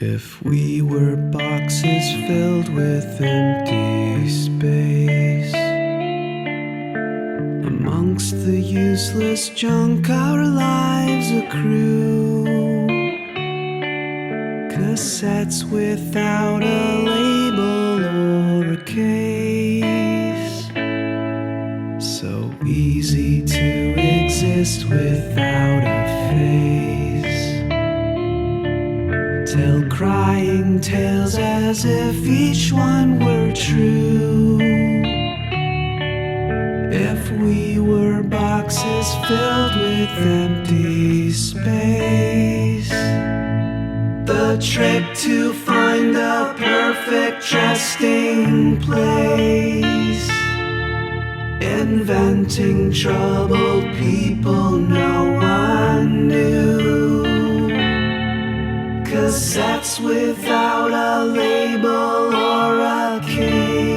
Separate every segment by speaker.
Speaker 1: If we were boxes filled with empty space, amongst the useless junk our lives accrue, cassettes without a label or a case, so easy to exist without a face. Tell crying tales as if each one were true. If we were boxes filled with empty space, the trick to find the perfect resting place, inventing troubled people no one knew. Cassettes without a label or a case.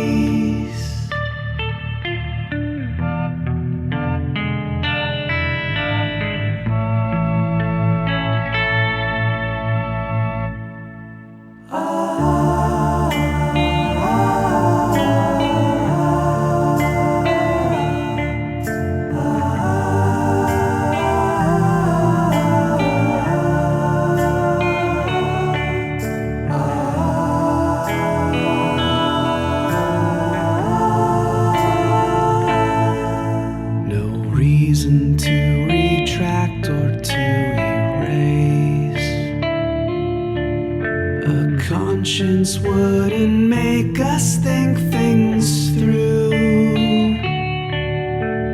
Speaker 1: Reason to retract or to erase. A conscience wouldn't make us think things through.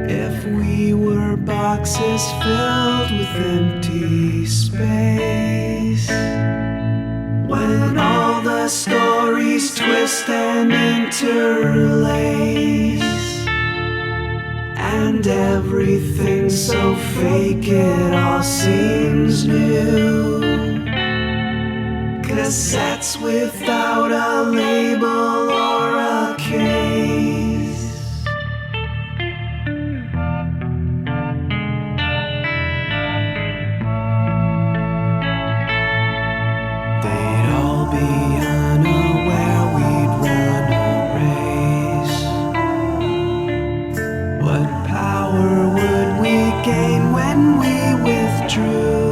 Speaker 1: If we were boxes filled with empty space, when all the stories twist and interlace, and everything's so fake it all seems new. Cassettes without a label or a case. They'd all be unaware we'd run a race. What power would we gain when we withdrew?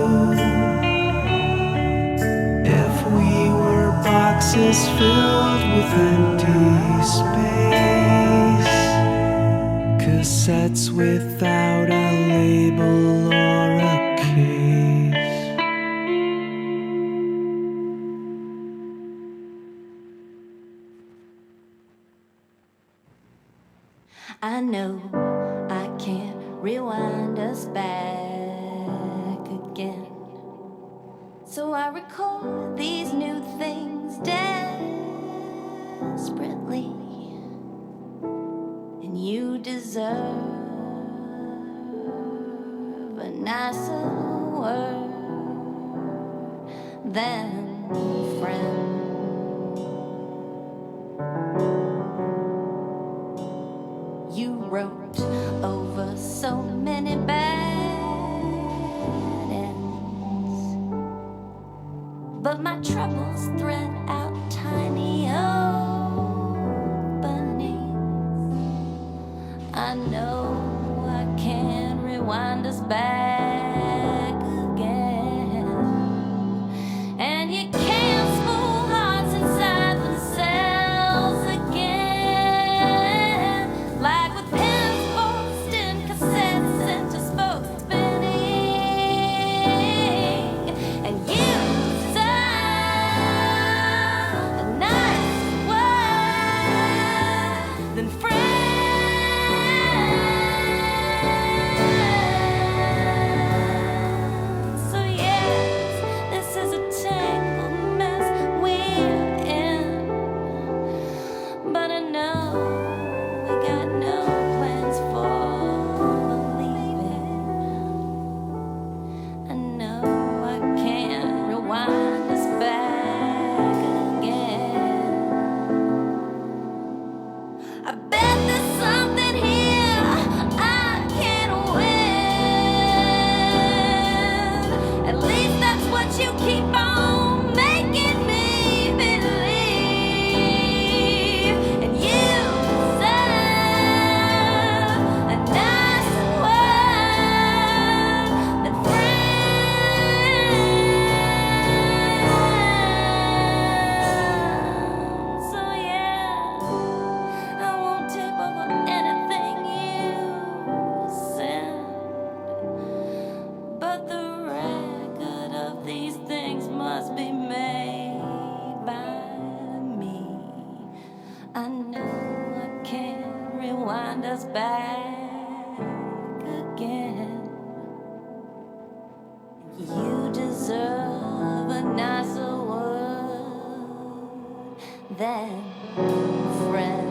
Speaker 1: If we were boxes filled with empty space, cassettes without a label or a case.
Speaker 2: I know I can't rewind us back again, so I record these new things desperately, and you deserve a nicer word than friend. You wrote over so many bad ends, but my troubles thread out tiny openings. I know I can't rewind us back again, and you can't spool hearts inside themselves again, like with pins forced in cassettes into spokes spinning. And you deserve a nice word than friend. back again. You deserve a nicer word than friend.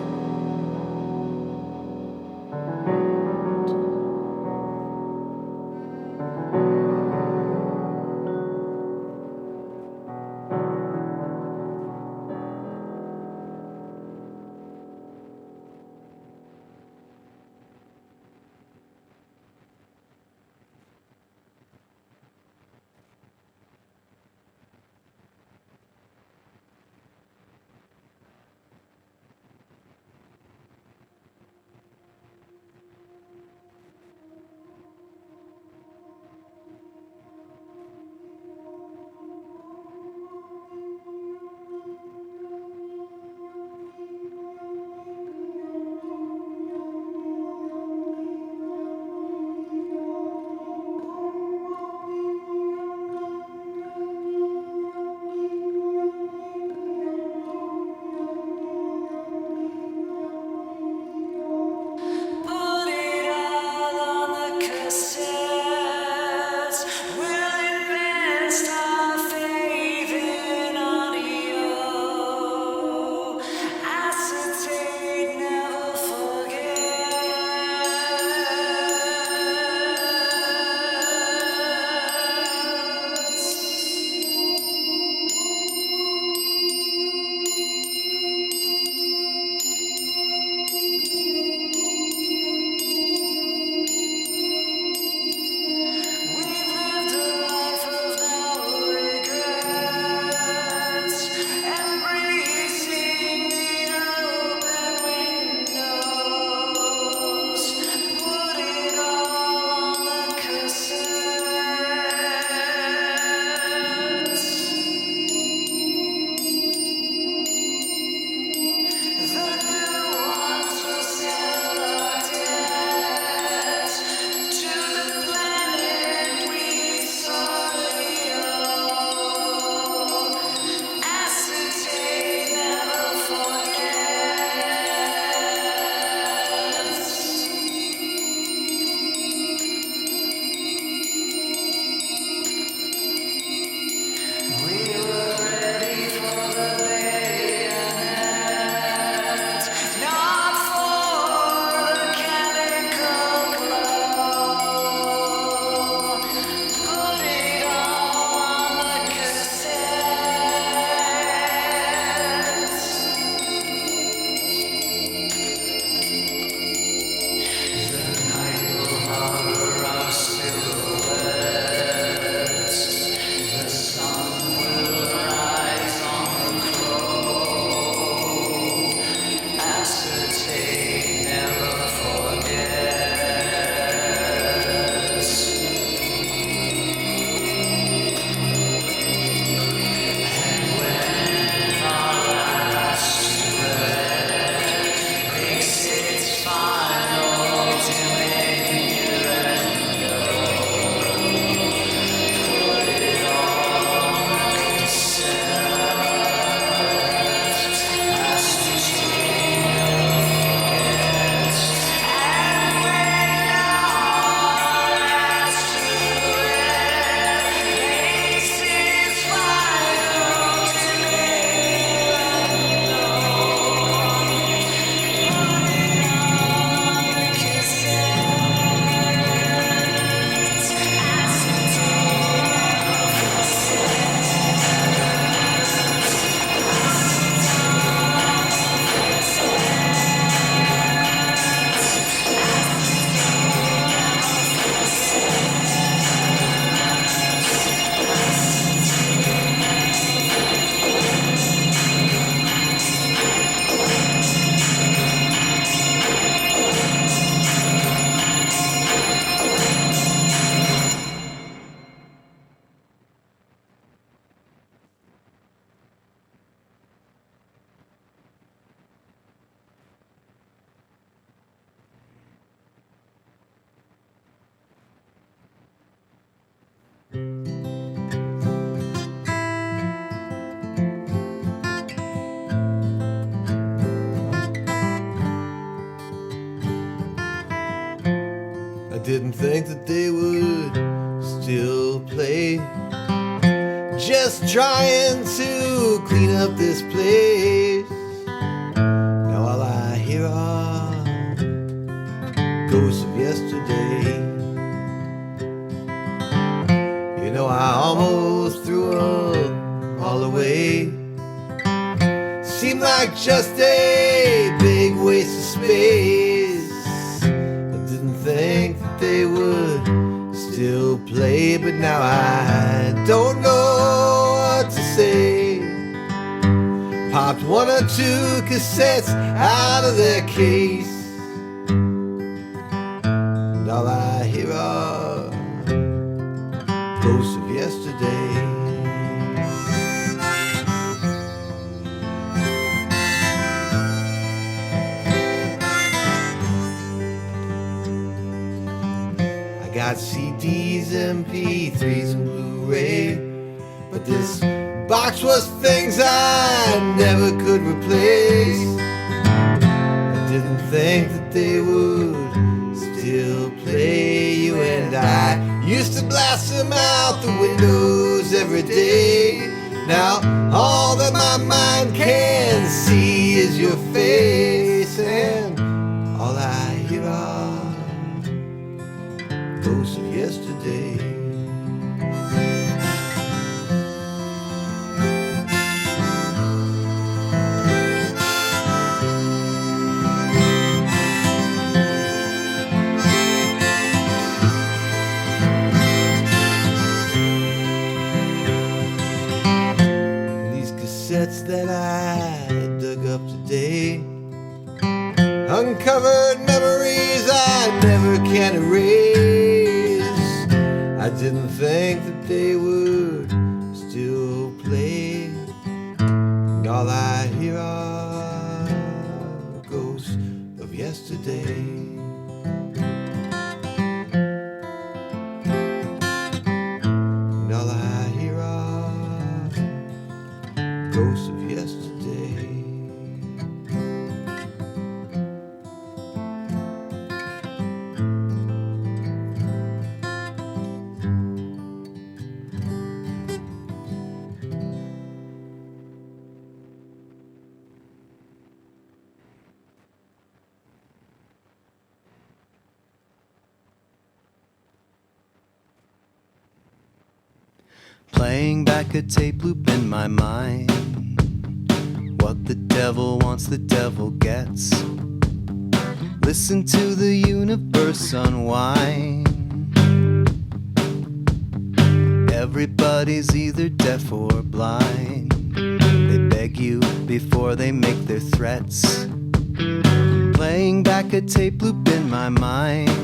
Speaker 3: didn't think that they would still play. Just trying to clean up this place. Now all I hear are ghosts of yesterday. You know I almost threw them all away. Seemed like just a big waste of space. I didn't think that they would still play, but now I don't know what to say. Popped one or two cassettes out of their case, and all I hear are ghosts of yesterday. Got CDs, MP3s, and Blu-ray, but this box was things I never could replace. I didn't think that they would still play. You and I used to blast them out the windows every day. Now all that my mind can see is your face, and all I hear are ghosts of yesterday. These cassettes that I dug up today uncovered memories I never can erase. I didn't think that they would still play, and all I hear are ghosts of yesterday. And all I hear are ghosts of yesterday.
Speaker 1: Playing back a tape loop in my mind. What the devil wants, the devil gets. Listen to the universe unwind. Everybody's either deaf or blind. They beg you before they make their threats. Playing back a tape loop in my mind.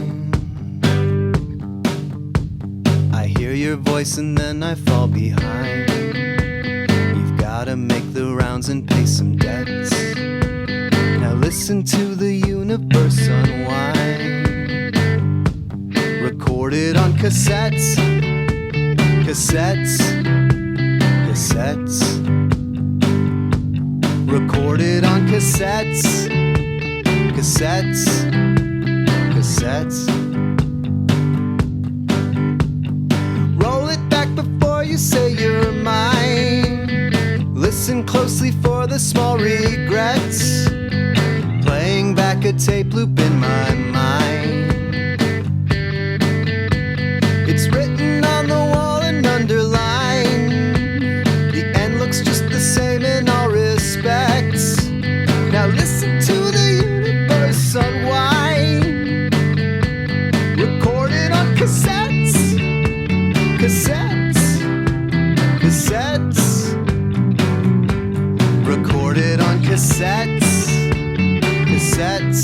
Speaker 1: I hear your voice and then I fall behind. You've gotta make the rounds and pay some debts. Now listen to the universe unwind. Recorded on cassettes, cassettes, cassettes. Recorded on cassettes, cassettes, cassettes. You say you're mine. Listen closely for the small regrets. Playing back a tape loop in my mind. It's written on the wall and underlined. The end looks just the same in all respects. Now listen to the universe unwind. Recorded on cassettes, cassettes. Cassettes, recorded on cassettes, cassettes,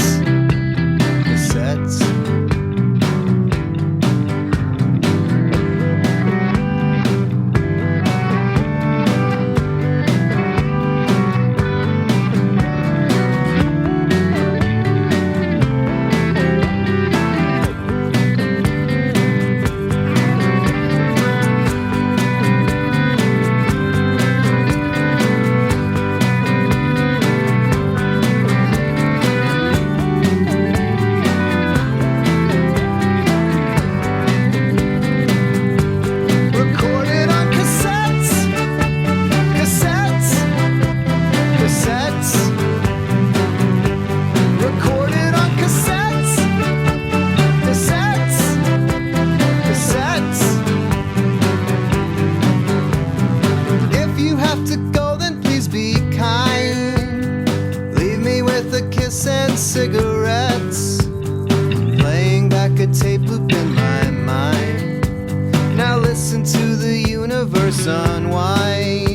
Speaker 1: universe unwind.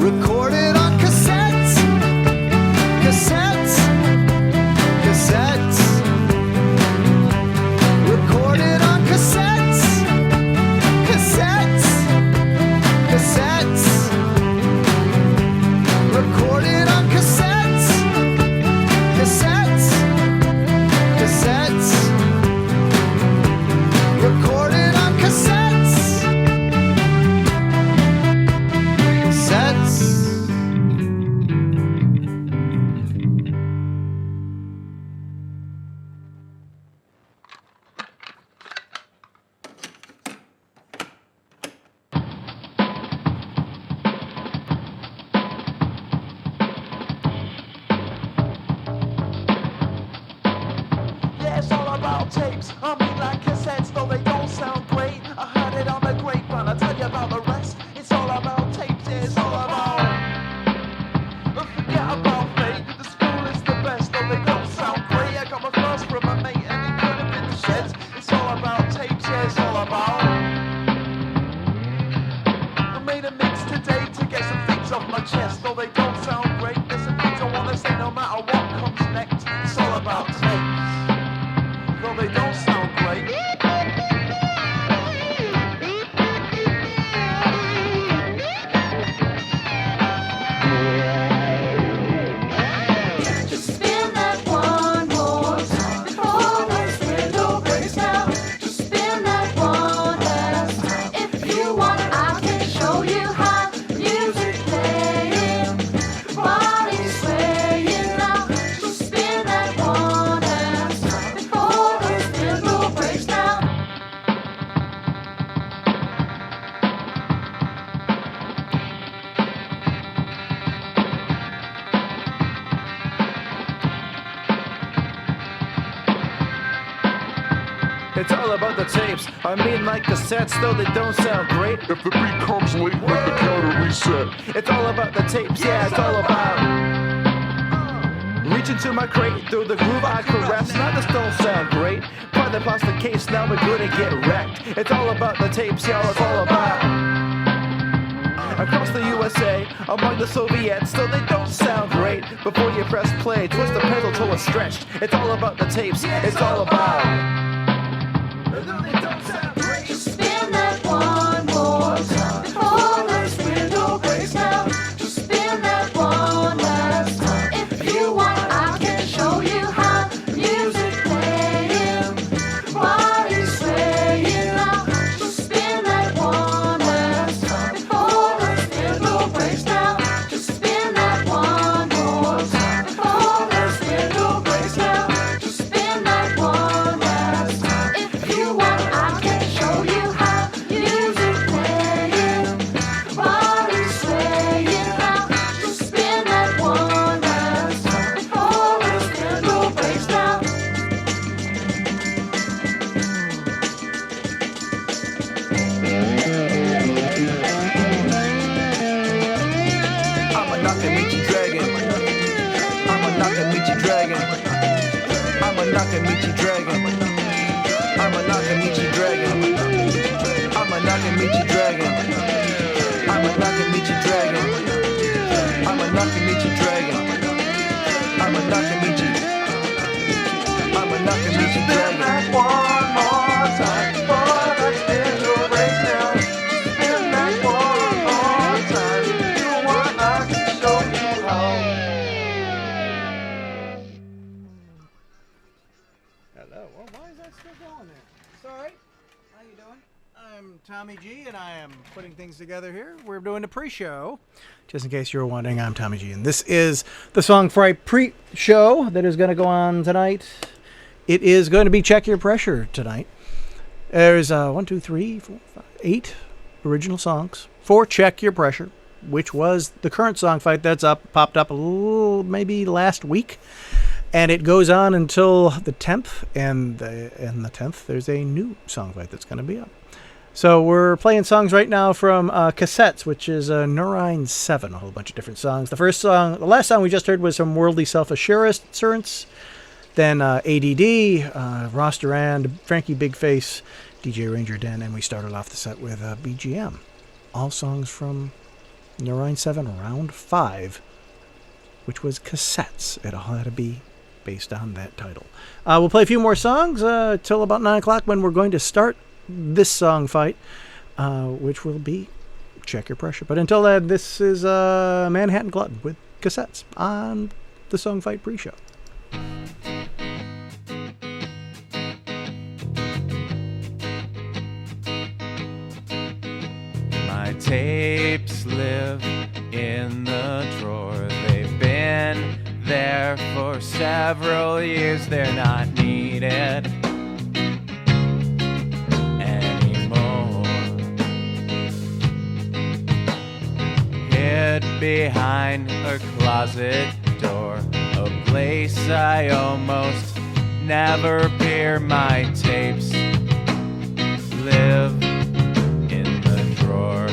Speaker 1: Recorded on cassettes, cassettes, cassettes. Recorded on cassettes, cassettes, cassettes. Recorded on cassettes, cassettes, cassettes. Recorded on cassettes, cassettes.
Speaker 4: Yeah, it's all about tapes. I mean, like cassettes, though they don't sound great. I heard it on the grapevine. I tell you about the rest. It's all about tapes. Yeah, it's all about. Forget about fate. The school is the best, though they don't sound great. I got my first from a mate, and he could have been the sheds. It's all about tapes. Yeah, it's all about. I made a mix today to get some things off my chest, though they don't sound great. There's some things I wanna say no matter what comes next. It's all about tapes. Though they don't sound great.
Speaker 2: Just spin that one more time before this window breaks down. Just spin that one last time. If you want, I can show you how. Music playing, body swaying now. Just spin that one last time before this window breaks down.
Speaker 4: It's all about the tapes. I mean, like cassettes, though they don't sound great.
Speaker 5: If the beat comes late, let the counter reset.
Speaker 4: It's all about the tapes, yeah, it's all about. Reach into my crate, through the groove I caress. Now this don't sound great. By the plastic case, now we're gonna get wrecked. It's all about the tapes, y'all, it's all about. Across the USA, among the Soviets, though they don't sound great. Before you press play, twist the pedal till it's stretched. It's all about the tapes, it's all about. Though they don't sound great.
Speaker 2: Just spin that one more time before this window breaks down. Just spin that one last time. If you want, I can show you how. Music playing, body swaying now. Just spin that one last time before this window breaks down. Just spin that one more time before this window breaks down. Just spin that one last time. If you want, I can show you how. Music playing, body swaying now. Just spin that one last time before this window breaks down.
Speaker 4: I'm a Nakamichi dragon. I'm a Nakamichi dragon. I'm a Nakamichi dragon. I'm a Nakamichi dragon. I'm a Nakamichi dragon. I'm a Nakamichi dragon. I'm a Nakamichi dragon. I'm a Nakamichi. I'm a Nakamichi dragon. One more time before the window breaks down. Spin that one more time. If you want, I can show you how.
Speaker 6: Hello. Well, why is that still going there? It's all right. How you doing? I'm Tommy G, and I am putting things together here. We're doing a pre-show. Just in case you were wondering, I'm Tommy G, and this is the Song Fright pre-show that is going to go on tonight. It is going to be Check Your Pressure tonight. There's 8 original songs for Check Your Pressure, which was the current song fight that's popped up a little, maybe last week. And it goes on until the 10th, and the 10th, there's a new song fight that's going to be up. So we're playing songs right now from Cassettes, which is Neurine 7, a whole bunch of different songs. The last song we just heard was from Worldly Self-Assurance, then ADD, Ross Durand, Frankie Big Face, DJ Ranger Den, and we started off the set with BGM. All songs from Neurine 7, Round 5, which was Cassettes. It all had to be based on that title. We'll play a few more songs till about 9 o'clock when we're going to start this song fight, which will be Check Your Pressure. But until then, this is Manhattan Glutton with Cassettes on the Song Fight pre-show.
Speaker 1: My tapes live in the drawer. They've been there for several years. They're not needed anymore. Hid behind a closet door, a place I almost never appear. My tapes live in the drawer,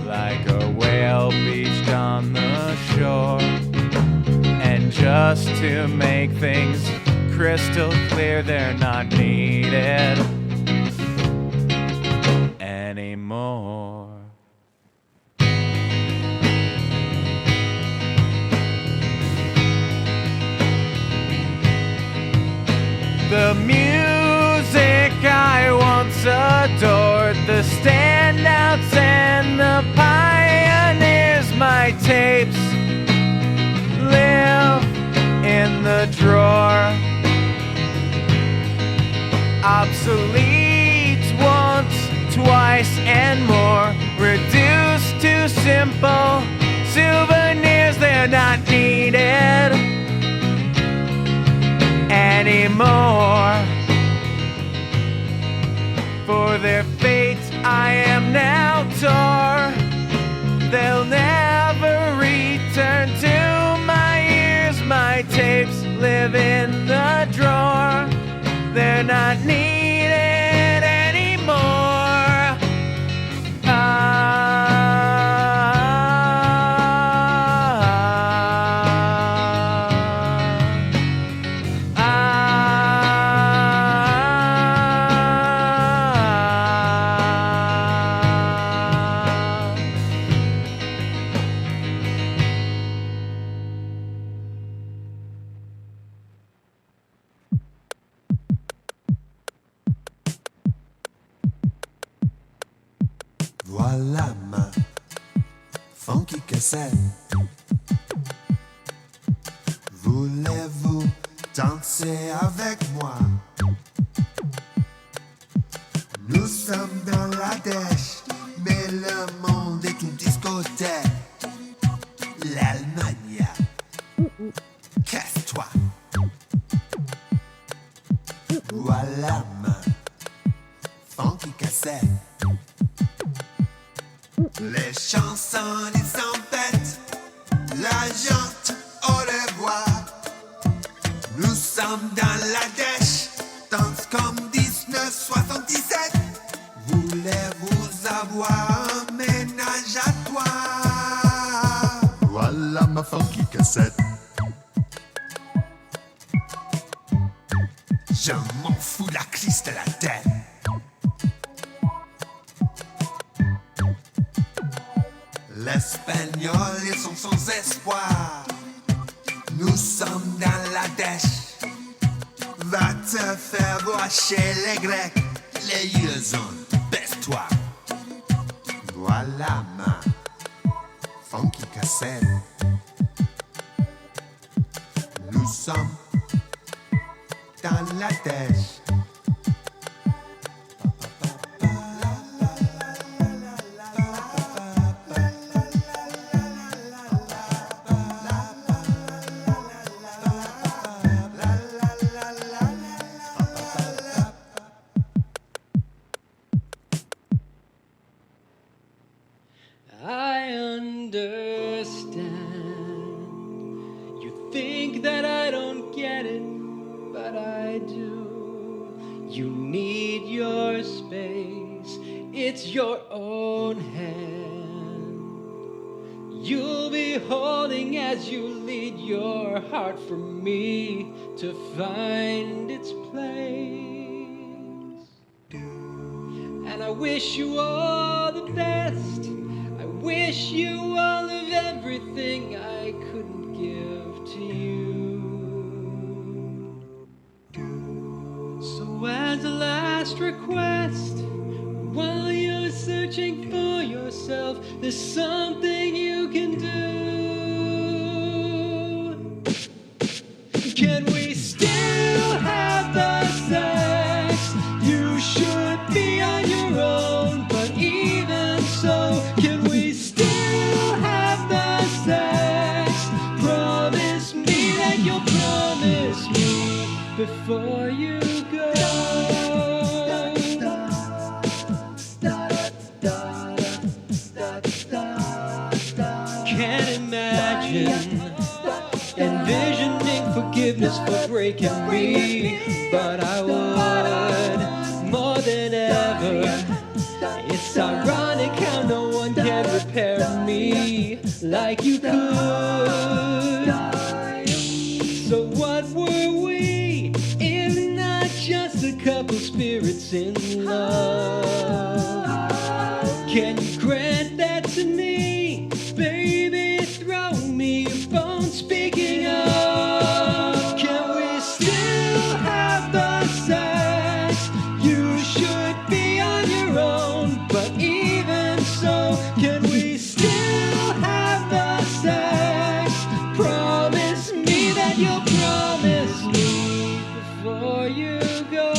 Speaker 1: like a whale beached on the shore. And just to make things crystal clear, they're not needed anymore. The music I once adored, the standouts and the pioneers, my tapes live in the drawer. Obsolete once, twice, and more, reduced to simple souvenirs. They're not needed anymore. For their fate I am now tore. They'll never return to my ears. My tapes live in the drawer. They're not needed anymore.
Speaker 3: Voilà ma funky cassette. Voulez-vous danser avec moi? Nous sommes dans la dèche, mais le monde est une discothèque. L'Allemagne, casse-toi. Voilà ma funky cassette. Les chansons, les tempêtes, la jante au revoir. Nous sommes dans la dèche, danse comme 1977. Voulez-vous avoir un ménage à toi? Voilà ma funky cassette. Je m'en fous la crise de la tête. L'espagnol, ils sont sans espoir. Nous sommes dans la dèche. Va te faire voir chez les Grecs. Les liaisons, baisse-toi. Voilà ma funky cassette. Nous sommes dans la dèche.
Speaker 7: I understand. You think that I don't get it, but I do. You need your it's your own hand you'll be holding as you lead your heart from me to find its place. And I wish you all the best. I wish you all of everything I couldn't give to you. So as a last request, while you're searching for yourself, there's something you can do. Can we still have the sex? You should be on your own, but even so, can we still have the sex? Promise me that you'll promise me before you go. Can't imagine envisioning forgiveness for breaking me, but I would more than ever. It's ironic how no one can repair me like you could. So what were we if not just a couple spirits in love? Can you grant that to me? Baby, throw me a bone. Speaking of, can we still have the sex? You should be on your own, but even so, can we still have the sex? Promise me that you'll promise me before you go.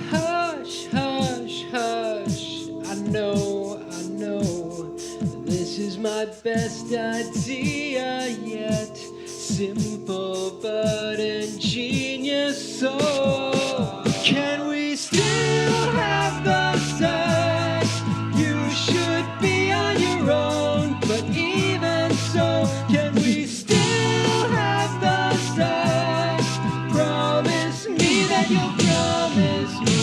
Speaker 7: Hush, hush, hush. I know, this is my best idea yet. Simple but ingenious. So, can we still have the sex? You should be on your own, but even so, can we still have the sex? Promise me that you'll promise me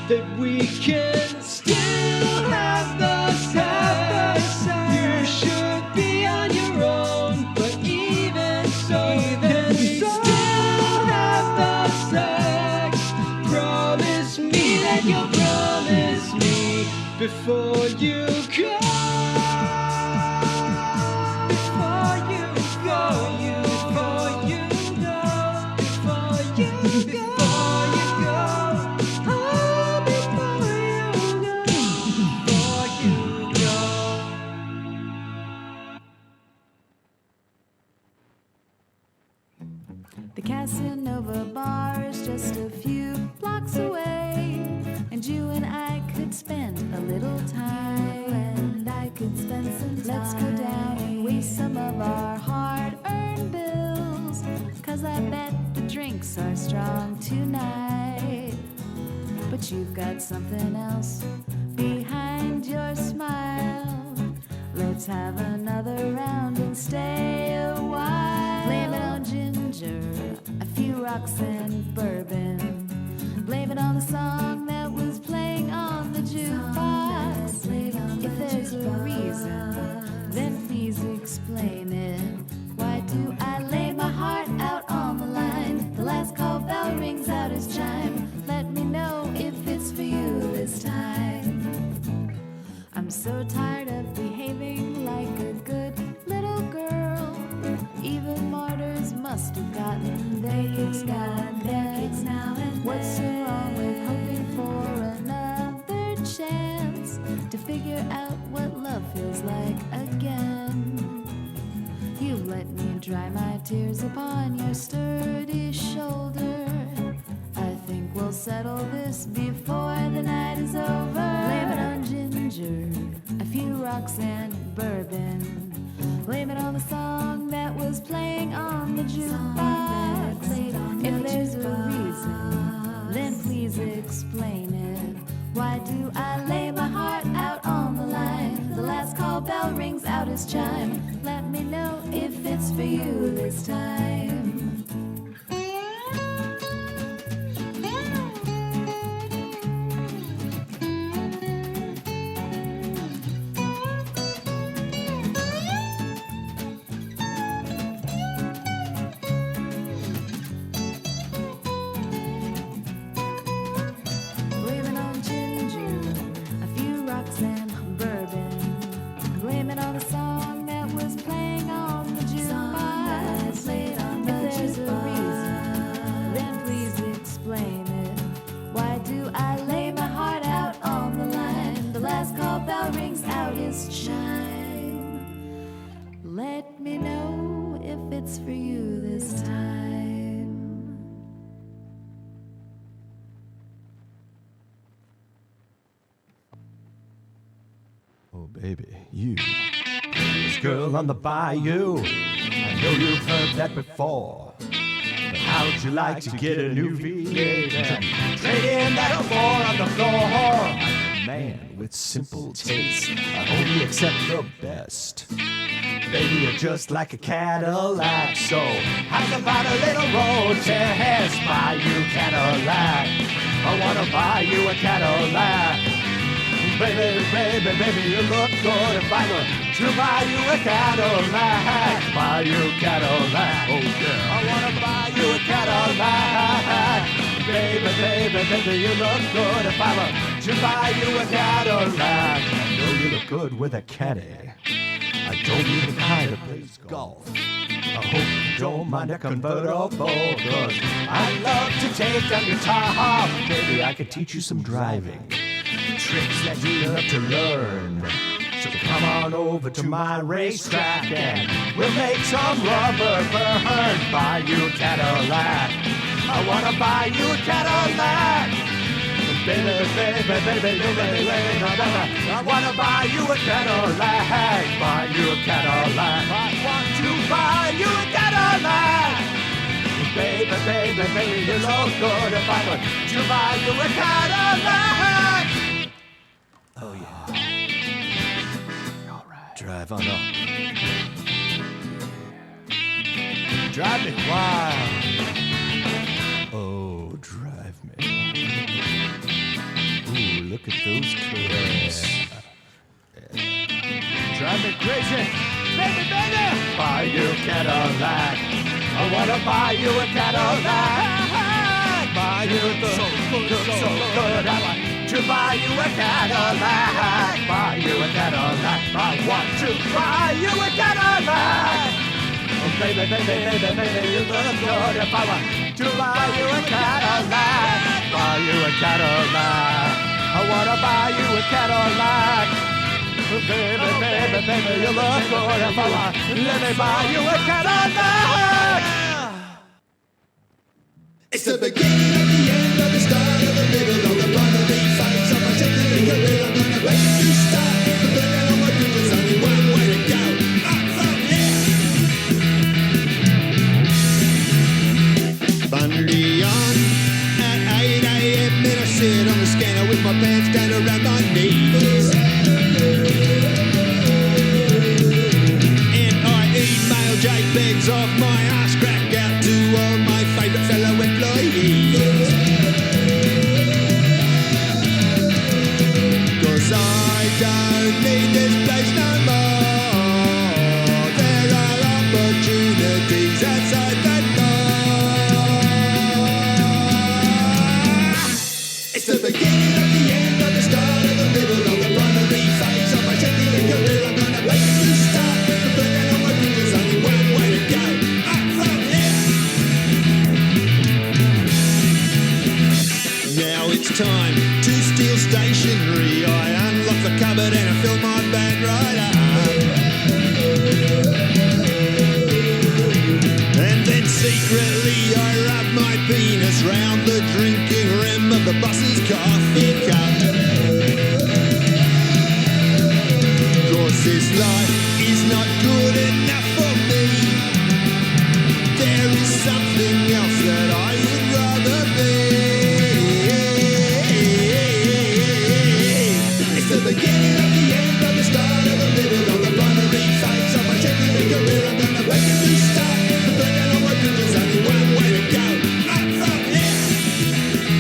Speaker 7: that we can still have the sex. You should be on your own, but even so, can we still have the sex? Promise me that you'll promise me before you go. Before you go, before you go, before you go, before you go, oh, before you go,
Speaker 2: The Casanova bar is just a few blocks away, and you and I could spend a little time. And I could spend some time. Let's go down and waste some of our hard-earned bills, 'cause I bet the drinks are strong tonight. But you've got something else behind your smile. Let's have another round and stay a while. Blame it on ginger, a few rocks and bourbon. Blame it on the song that was playing on the jukebox. If there's a reason, then please explain it. Why do I lay my heart out on the line? The last call bell rings out its chime. Let me know if it's for you this time. I'm so tired of behaving like a good little girl. Even martyrs must have gotten their kicks now and then. What's so wrong with hoping for another chance to figure out what love feels like again? You let me dry my tears upon your sturdy shoulder. I think we'll settle this before the night is over. Blame it on ginger, a few rocks and bourbon. Blame it on the song that was playing on the jukebox. If there's a reason, then please explain it. Why do I lay my heart out on the line? The last call bell rings out its chime. Let me know if it's for you this time.
Speaker 8: baby, you. This girl on the bayou, I know you've heard that before. But how'd you like to get a new V8 and trade in that 04 on the floor? Man with simple taste, I only accept the best. Baby, you're just like a Cadillac, so how's about a little road test? Buy you Cadillac, I wanna buy you a Cadillac. Baby, baby, baby, you look good if I were to buy you a Cadillac. Buy you a Cadillac, oh yeah, I wanna buy you a Cadillac. Baby, baby, baby, you look good if I were to buy you a Cadillac. I know you look good with a caddy. I don't even kind of play golf. I hope you don't mind a convertible, cause I love to take down your top. Maybe I could teach you some driving tricks that you love to learn. So come on over to my racetrack and we'll make some rubber burn. Buy you a Cadillac, I wanna buy you a Cadillac. Baby, baby, baby, baby, baby, I wanna buy you a Cadillac. Buy you a Cadillac, I want to buy you a Cadillac. Baby, baby, baby, you look good if I were to buy you a Cadillac. Oh yeah. All right. Drive on up. Drive me wild. Oh, drive me. Ooh, look at those curves. Drive me crazy. Baby, baby. Buy you a Cadillac. I wanna buy you a Cadillac. Buy you the so good. I want to buy you a Cadillac. Buy you a Cadillac. I want to buy you a Cadillac. Oh, baby, baby, baby, baby, you look good if I want to buy you a Cadillac. Buy you a Cadillac. I wanna buy you a Cadillac. Oh, baby, baby, baby, you look good if I want. Let me buy you a Cadillac.
Speaker 3: It's the beginning of the end of the start of the middle of the primary phase of my technical career. I'm gonna break a new start. The burning on my bridges, only one way to go. Up from here. Bundy on at 8 a.m. Then I sit on the scanner with my pants down around my knees. And I email JPEGs of my ass crack out to all my favourite fellow employees. Cause I don't need this place no more. There are opportunities outside that door. It's the beginning of the end of the start of the middle of the primary phase of my technical career. I'm gonna make a new start. The burning on my bridges, only one way to go. Up from here. Now it's time to steal stationery. I unlock the cupboard and I fill my bag right up. And then secretly I rub my penis round the drinking rim of the boss's coffee cup. Cause this life is not good enough for me. There is something else that I would rather be. It's the beginning of the end of the start of the middle of the primary phase of my technical career. I'm gonna break a new start. The burning on my bridges, only one way to go. Up from here.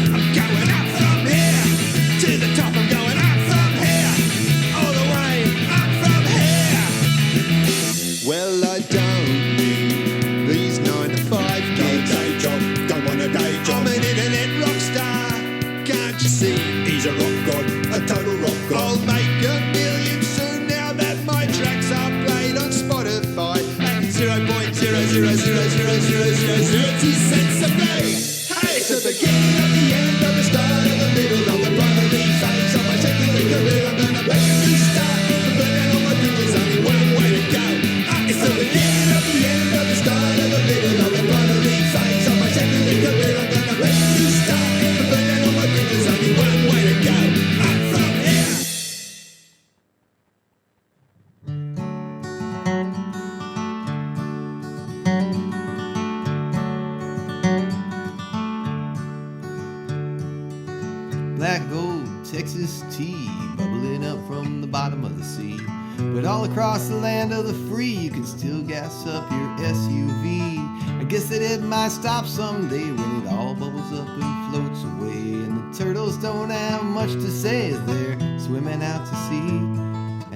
Speaker 3: I'm going up from here. To the top, I'm going up from here. All the way up from here. Well, I don't need these 9 to 5 gigs. No day job, don't want a day job. I'm an internet rock star. Can't you see? He's a rock god, a total rock god. I'll make $1 million soon now that my tracks are played on Spotify at 0.0000002 cents a play. Hey, it's the beginning of the end of the start of the middle of the primary phase of my technical career. I'm gonna break a new start. The burning on my bridges, only one way to go. It's the beginning of the end of the start of the middle of the primary phase of my technical career. I'm gonna break a new start. The burning on my bridges, only one way black gold Texas tea bubbling up from the bottom of the sea. But all across the land of the free, you can still gas up your SUV. I guess that it might stop someday when it all bubbles up and floats away. And the turtles don't have much to say as they're swimming out to sea.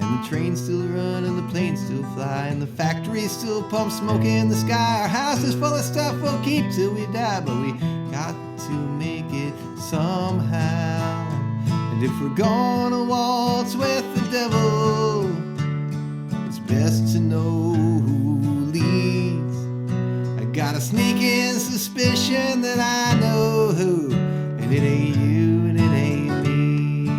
Speaker 3: And the trains still run and the planes still fly, and the factories still pump smoke in the sky. Our house is full of stuff we'll keep till we die, but we got to make it somehow. And if we're gonna waltz with the devil, it's best to know who leads. I got a sneaking suspicion that I know who, and it ain't you and it ain't me.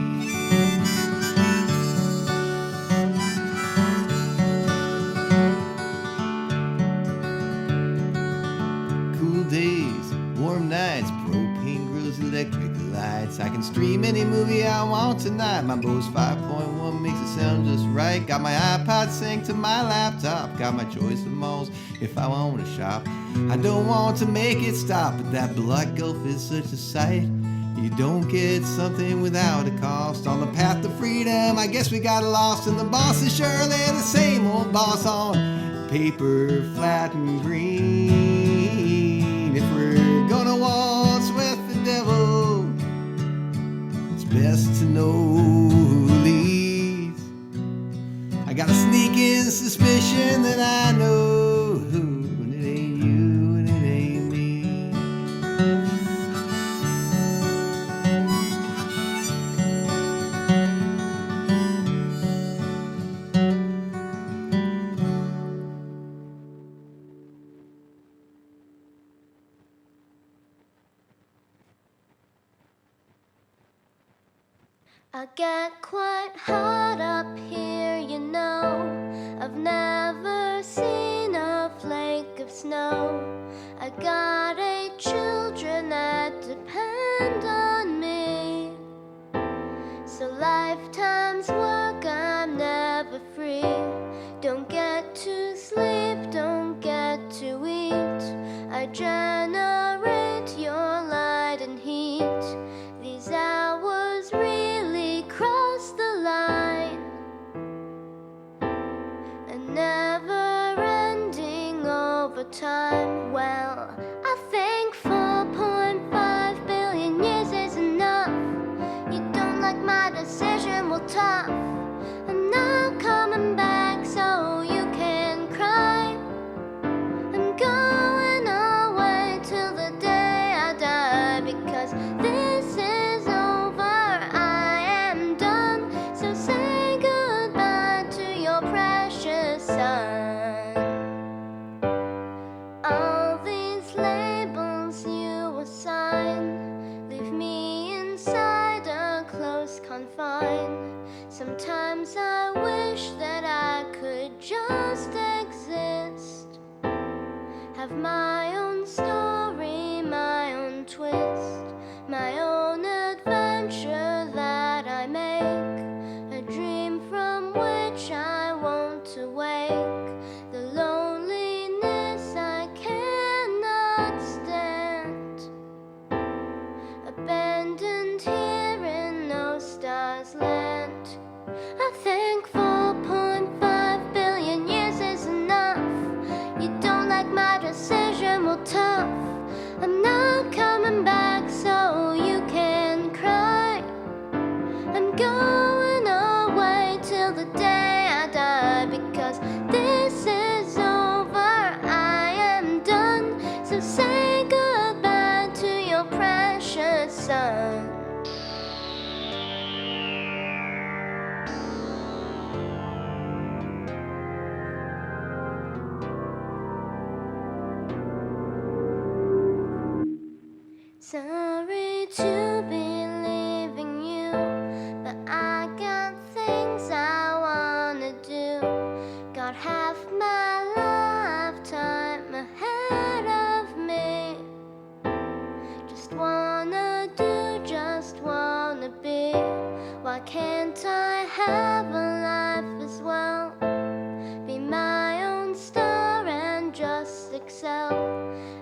Speaker 3: Cool days, warm nights, propane grills, electric lights. I can stream any movie I want tonight. My Bose 5.1 makes it sound just right. Got my iPod synced to my laptop. Got my choice of malls if I want to shop. I don't want to make it stop, but that Black Gulf is such a sight. You don't get something without a cost. On the path to freedom, I guess we got lost. And the boss is surely the same old boss on paper, flat and green. If we're gonna waltz with the devil, it's best to know who leads. I got a sneaking suspicion that I know who, and it ain't you and it ain't me.
Speaker 2: I get quite hot up here, you know. I've never seen a flake of snow. I got 8 children that depend on me. So lifetime's work, I'm never free. Don't get to sleep, don't get to eat. I generate your light and heat. These hours really cross the line. A never-ending overtime. Well, I think 4.5 billion years is enough. You don't like my decision, well, tough. I'm not coming back so you can cry. I'm going away till the day I die, because this is over, I am done. So say goodbye to your precious son. All these labels you assign leave me inside a close confine. Sometimes I wish that I could just exist, have my own story, my own twist, my own adventure that I make, a dream from which I won't awake. The loneliness I cannot stand, abandoned here in no stars land. I think 4.5 billion years is enough. You don't like my decision, well, tough. I'm not coming back so you can cry. I'm going away till the day I die, because this is over, I am done. So say goodbye to your precious son. Sorry to be leaving you, but I got things I wanna do. Got half my lifetime ahead of me. Just wanna do, just wanna be. Why can't I have a life as well? Be my own star and just excel.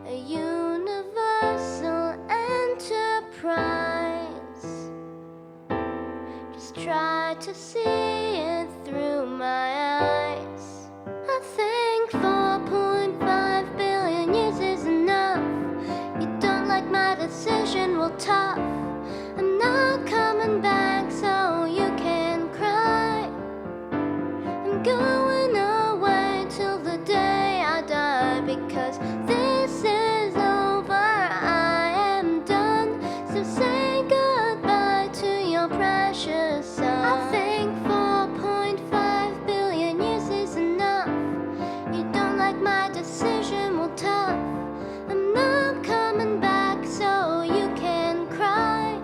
Speaker 2: A universal enterprise. just try to see it through my eyes. I think 4.5 billion years is enough. You don't like my decision, well tough. I'm not coming back so you can cry. I'm going away till the day I die, because this is over, I am done. So say goodbye to your precious son. I think 4.5 billion years is enough. You don't like my decision, well tough. I'm not coming back so you can cry.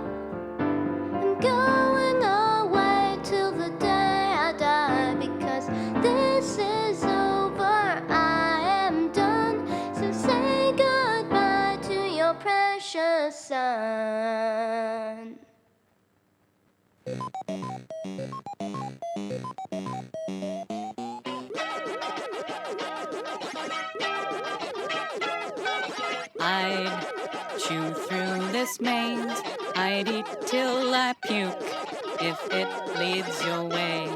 Speaker 2: I'm going away till the day I die, because this is over, I am done. So say goodbye to your precious son.
Speaker 9: I'd chew through this maze, I'd eat till I puke, if it leads your way.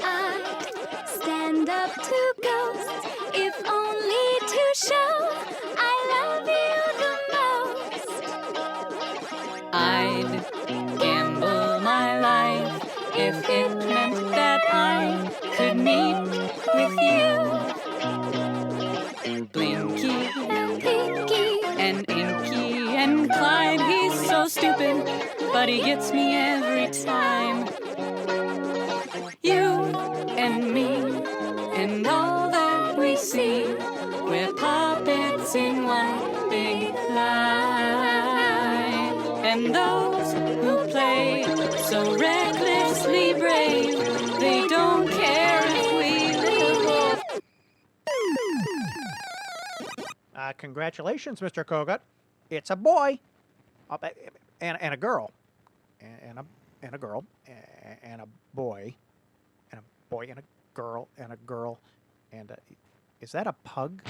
Speaker 2: I'd stand up to ghosts, if only to show I love you the most.
Speaker 9: I'd gamble my life, if it meant that I could meet with you. Blinky
Speaker 2: And Pinky,
Speaker 9: and Inky and Clyde, he's so stupid, but he gets me every time. You and me and all that we see, we're puppets in one big lie. And those who play so recklessly brave, they don't care if we live.
Speaker 6: Congratulations, Mr. Kogut. It's a boy, and a girl, and a girl, and a boy, and a boy, and a girl, and a girl, and is that a pug?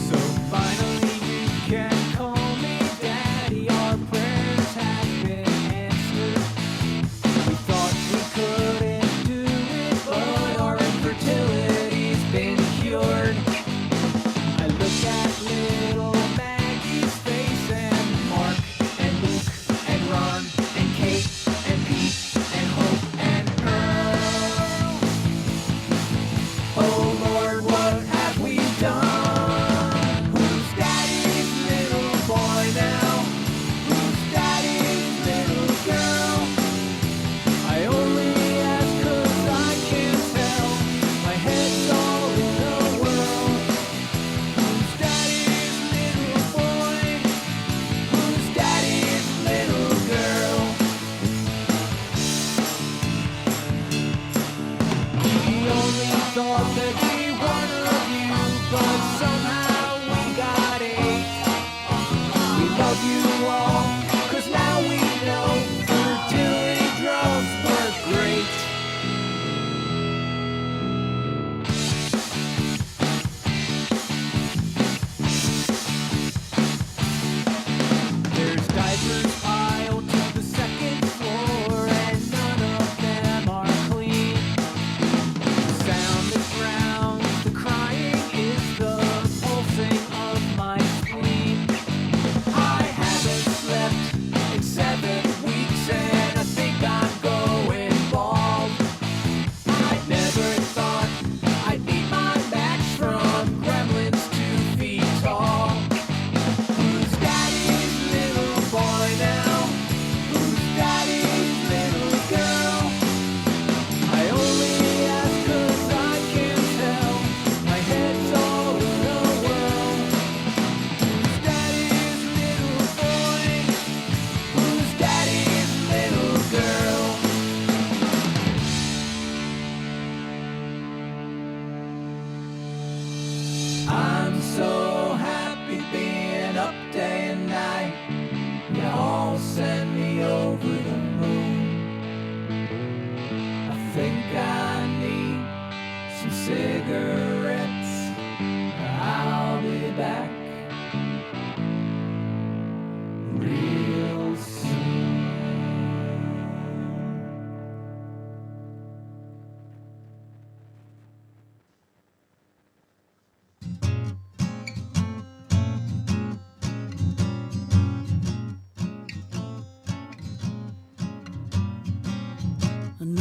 Speaker 1: So finally you can call me daddy. Our prayers have been answered. We thought we couldn't do it, but our infertility's been cured.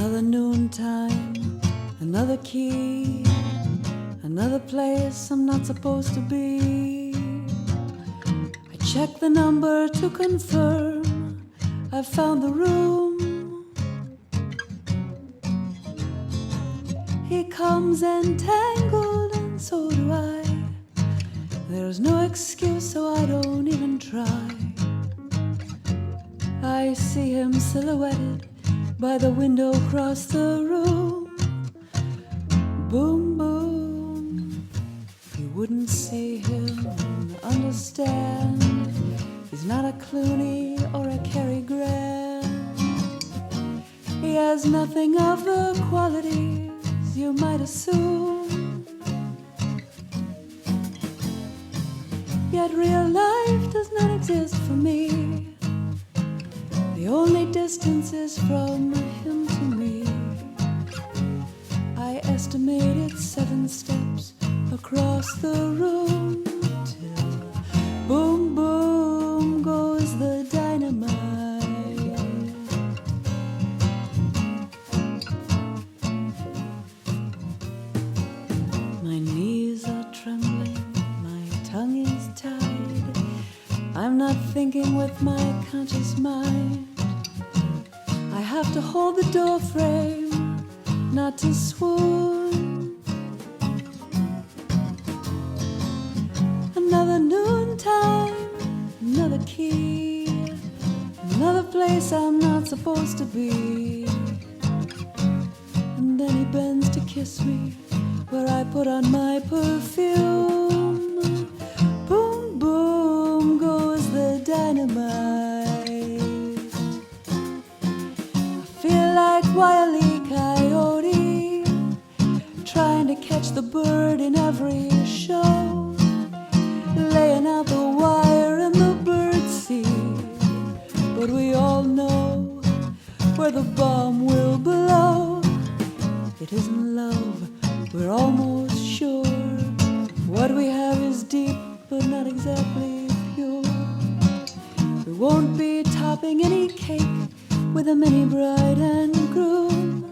Speaker 10: Another noontime, another key, another place I'm not supposed to be. I check the number to confirm I found the room. He comes entangled and so do I. There's no excuse so I don't even try. I see him silhouetted by the window across the room. Boom, boom. You wouldn't see him, understand. He's not a Clooney or a Cary Grant. He has nothing of the qualities you might assume. Yet real life does not exist for me. The only distance is from him to me. I estimate it's 7 steps across the room till boom, boom goes the dynamite. My knees are trembling, my tongue is tied. I'm not thinking with my conscious mind. I have to hold the door frame, not to swoon. Another noontime, another key, another place I'm not supposed to be. And then he bends to kiss me where I put on my perfume. Boom, boom goes the dynamite. Feel like Wile E. Coyote, trying to catch the bird in every show, laying out the wire in the birdseed. But we all know where the bomb will blow. It isn't love, we're almost sure. What we have is deep, but not exactly pure. We won't be topping any cake with a mini bride and groom.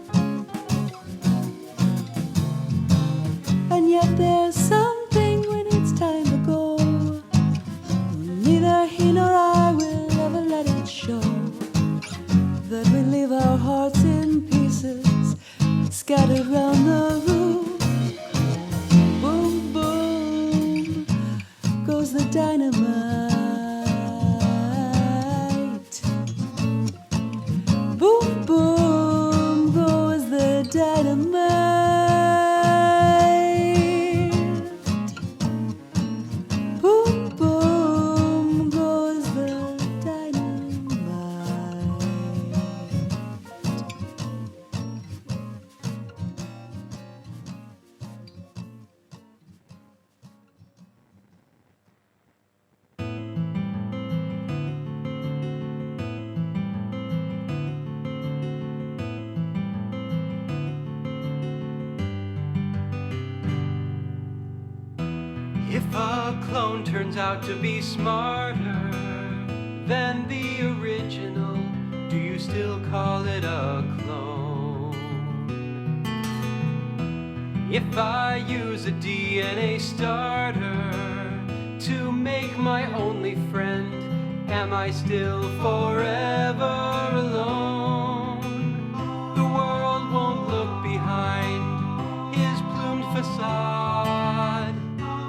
Speaker 10: And yet there's something when it's time to go. Neither he nor I will ever let it show that we leave our hearts in pieces scattered round the room. Boom, boom goes the dynamite. Boom, boom goes the dynamite. Boom, boom goes the dynamite.
Speaker 7: If a clone turns out to be smarter than the original, do you still call it a clone? If I use a DNA starter to make my only friend, am I still forever alone? The world won't look behind his plumed facade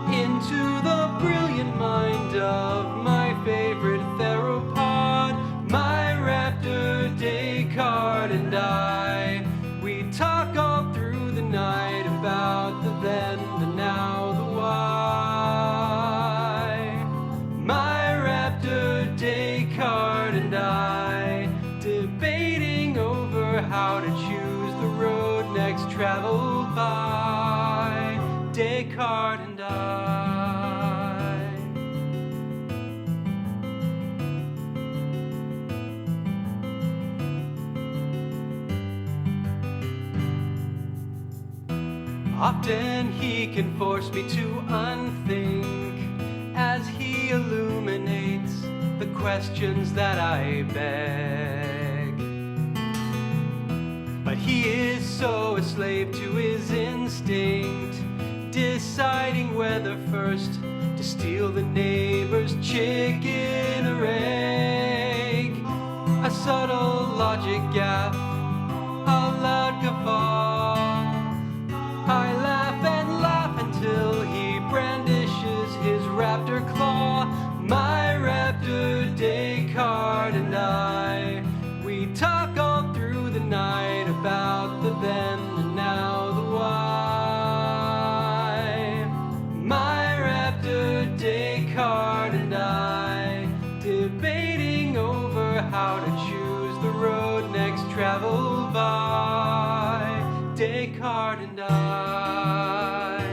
Speaker 7: into the brilliant mind of my favorite theropod. My raptor Descartes and I, we talk all through the night about the then, the now, the why. My raptor Descartes and I, debating over how to choose the road next traveled by. Descartes and I. Often he can force me to unthink as he illuminates the questions that I beg. By But he is so a slave to his instinct, deciding whether first to steal the neighbor's chicken or egg. A subtle logic gap, a loud guffaw. I laugh and laugh until he brandishes his raptor claw. My raptor Descartes and I, we talk all through the night about the then and now the why. My raptor Descartes and I, debating over how to choose the road next traveled by. Descartes and I.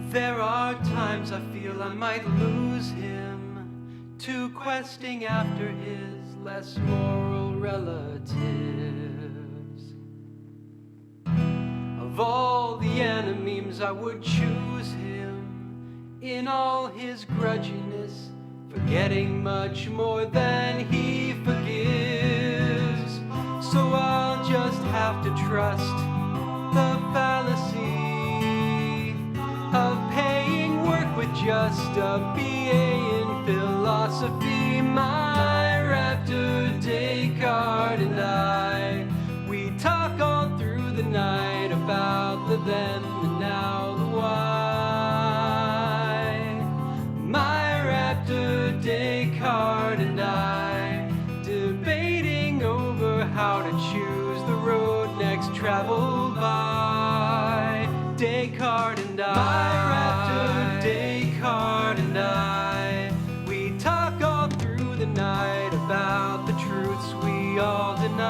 Speaker 7: There are times I feel I might lose him to questing after his less moral relatives. Of all the enemies, I would choose him in all his grudginess, forgetting much more than he forgives. So I'll just have to trust the fallacy of paying work with just a BA in philosophy. My raptor Descartes and I, we talk all through the night about the then, the now, the why. My raptor Descartes and I, debating over how to choose the road next traveled by. Descartes and I, my raptor Descartes and I, we talk all through the night about the truths we all deny.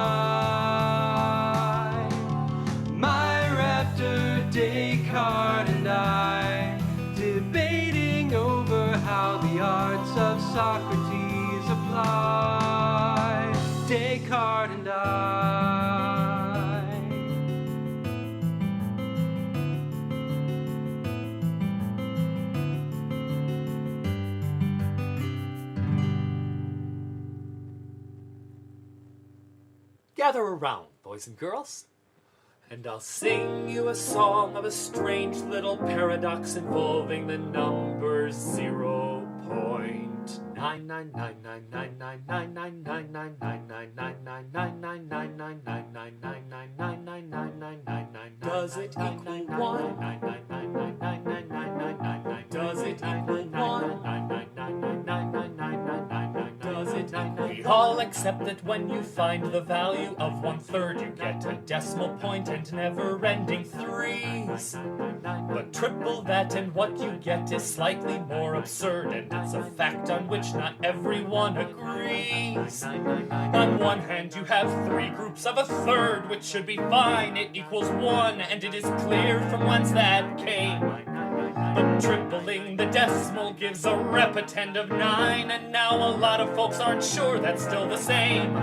Speaker 7: My raptor Descartes and I, debating over how the arts of Socrates apply. Descartes and I.
Speaker 11: Gather around, boys and girls, and I'll sing you a song of a strange little paradox involving the numbers 0.999999999999999999999999999999999999999999999999999999999999999999999999999. Does it equal 1? Does it equal 1? We all accept that when you find the value of 1/3, you get a decimal point and never-ending threes. But triple that and what you get is slightly more absurd, and it's a fact on which not everyone agrees. On one hand, you have 3 groups of 1/3, which should be fine. It equals 1, and it is clear from whence that came. But tripling the decimal gives a repetend of 9, and now a lot of folks aren't sure that's still the same.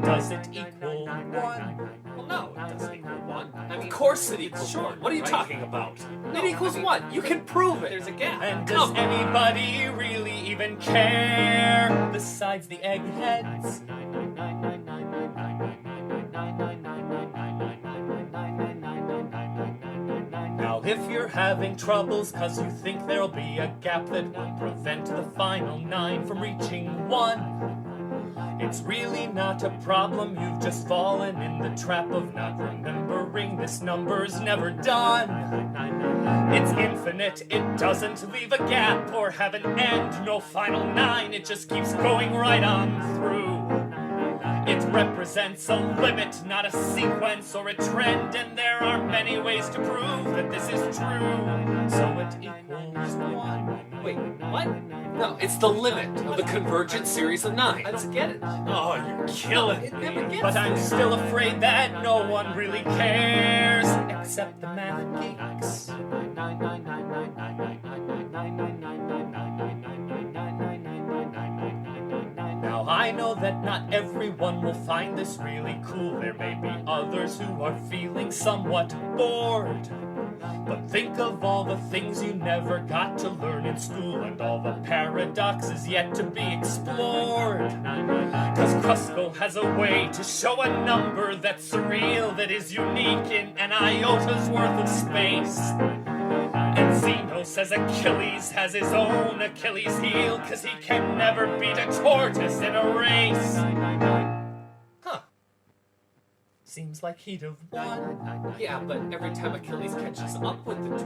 Speaker 11: Does it equal 1?
Speaker 12: Well, no, it doesn't equal 1. I mean, of course it equals 1. What are you talking about? It equals 1. You can prove it. There's a gap.
Speaker 11: And does anybody really even care? Besides the eggheads? Now, if you're having troubles cause you think there'll be a gap that will prevent the final 9 from reaching 1, it's really not a problem. You've just fallen in the trap of not remembering this number's never done. It's infinite, it doesn't leave a gap or have an end, no final 9, it just keeps going right on through. It represents a limit, not a sequence or a trend, and there are many ways to prove that this is true. So it equals 1.
Speaker 12: Wait, what? No, it's the limit of the convergent series of 9. I don't get it.
Speaker 11: Oh, you're killing
Speaker 12: It never
Speaker 11: me.
Speaker 12: gets
Speaker 11: But I'm
Speaker 12: there.
Speaker 11: still afraid that no one really cares, except the math geeks. Now I know that not everyone will find this really cool. There may be others who are feeling somewhat bored. But think of all the things you never got to learn in school and all the paradoxes yet to be explored. Cause Crusko has a way to show a number that's surreal, that is unique in an iota's worth of space. And Zeno says Achilles has his own Achilles heel, cause he can never beat a tortoise in a race. Huh. Seems like he'd have won.
Speaker 12: Yeah, but every time Achilles catches up with the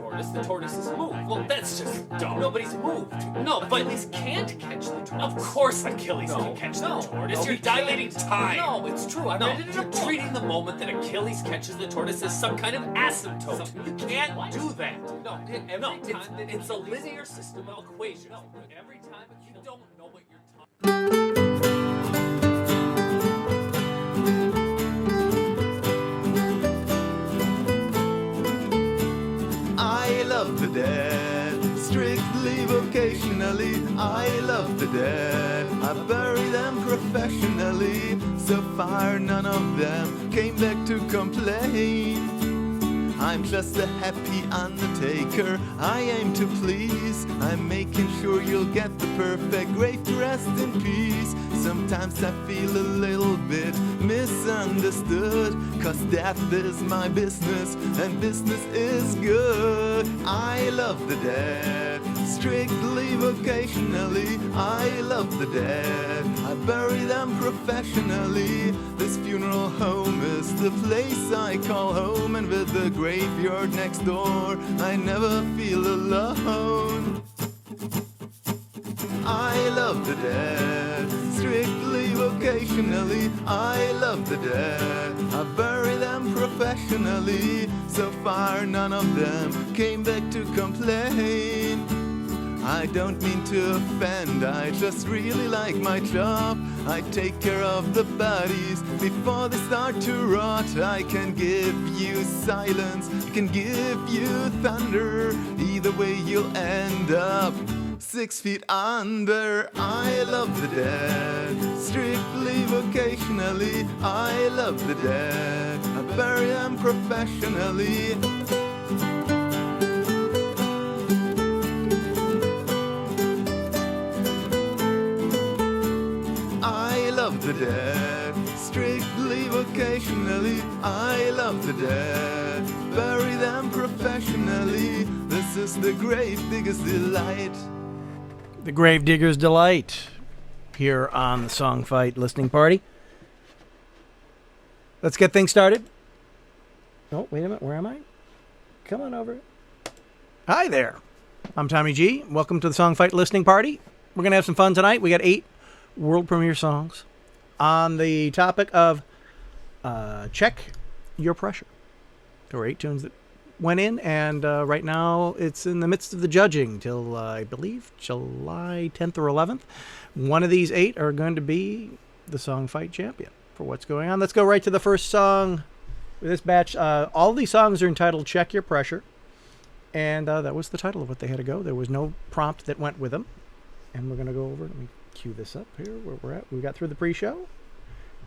Speaker 12: tortoise is moved. Well, that's just dumb. Nobody's moved. No, but Achilles can't catch the tortoise. Of course Achilles can catch the tortoise. You're dilating time. No, it's true. I read it in a book. You're treating the moment that Achilles catches the tortoise as some kind of asymptote. You can't do that. No, it's a linear system of equations. No, every time you don't know what you're talking about.
Speaker 3: I love the dead, strictly vocationally. I love the dead, I bury them professionally. So far none of them came back to complain. I'm just a happy undertaker, I aim to please. I'm making sure you'll get the perfect grave to rest in peace. Sometimes I feel a little bit misunderstood, cause death is my business and business is good. I love the dead, strictly vocationally. I love the dead, I bury them professionally. This funeral home is the place I call home, and with the graveyard next door, I never feel alone. I love the dead, strictly vocationally. I love the dead, I bury them professionally. So far none of them came back to complain. I don't mean to offend, I just really like my job. I take care of the bodies before they start to rot. I can give you silence, I can give you thunder. Either way you'll end up 6 feet under. I love the dead, strictly vocationally. I love the dead, I bury them professionally. I love the dead, strictly vocationally. I love the dead, bury them professionally. This is the Gravedigger's Delight.
Speaker 6: The Gravedigger's Delight here on the Song Fight Listening Party. Let's get things started. Oh, wait a minute. Where am I? Come on over. Hi there. I'm Tommy G. Welcome to the Song Fight Listening Party. We're going to have some fun tonight. We got 8 world premiere songs on the topic of Check Your Pressure. There were 8 tunes that went in, and right now it's in the midst of the judging till, I believe, July 10th or 11th. One of these 8 are going to be the Song Fight champion for what's going on. Let's go right to the first song with this batch. All these songs are entitled Check Your Pressure, and that was the title of what they had to go. There was no prompt that went with them, and we're going to go over, let me cue this up here where we're at. We got through the pre-show,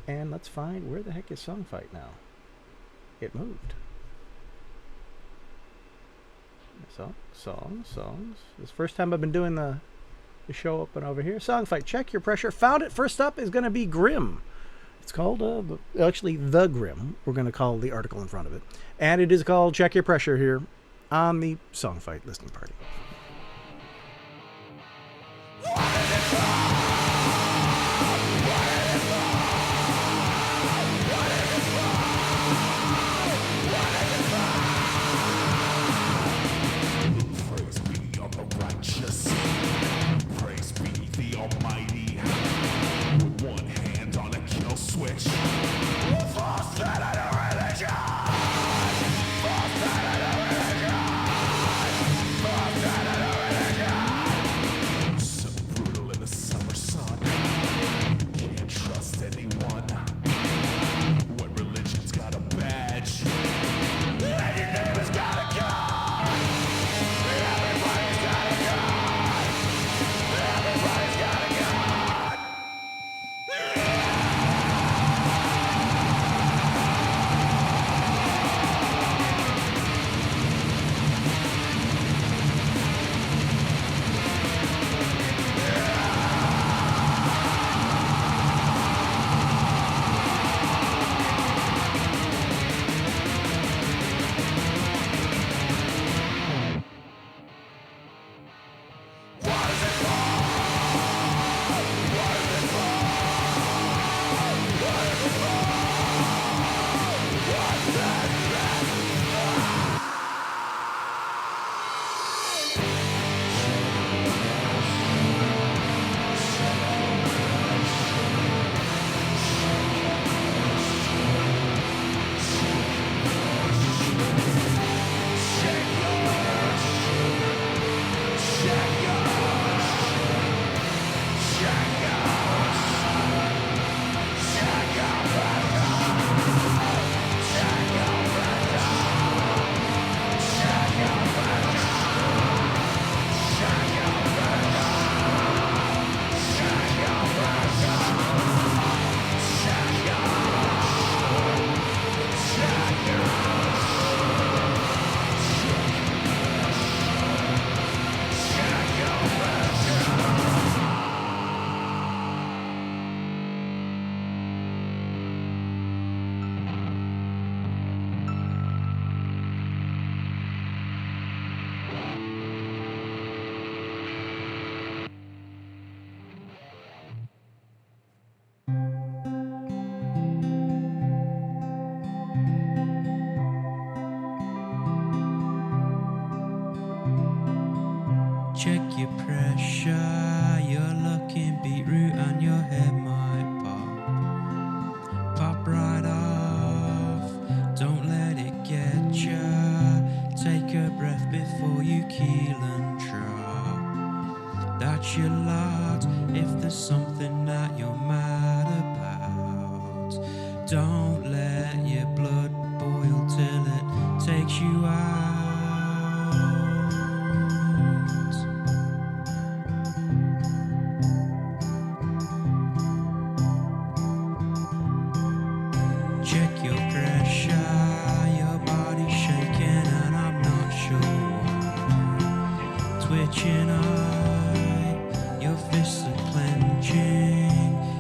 Speaker 6: and let's find where the heck is Song Fight now. It moved. So, songs. This is the first time I've been doing the show up and over here. Song Fight, Check Your Pressure. Found it. First up is going to be Grimm. It's called, actually, The Grimm. We're going to call the article in front of it. And it is called Check Your Pressure here on the Song Fight Listening Party.
Speaker 7: your pressure. You're looking beetroot and your head might pop right off. Don't let it get ya. Take a breath before you keel and drop. That's your lot if there's something that you're mad about. Don't let your blood boil till it takes you out. Check your pressure, your body's shaking and I'm not sure why. Twitching eye, your fists are clenching.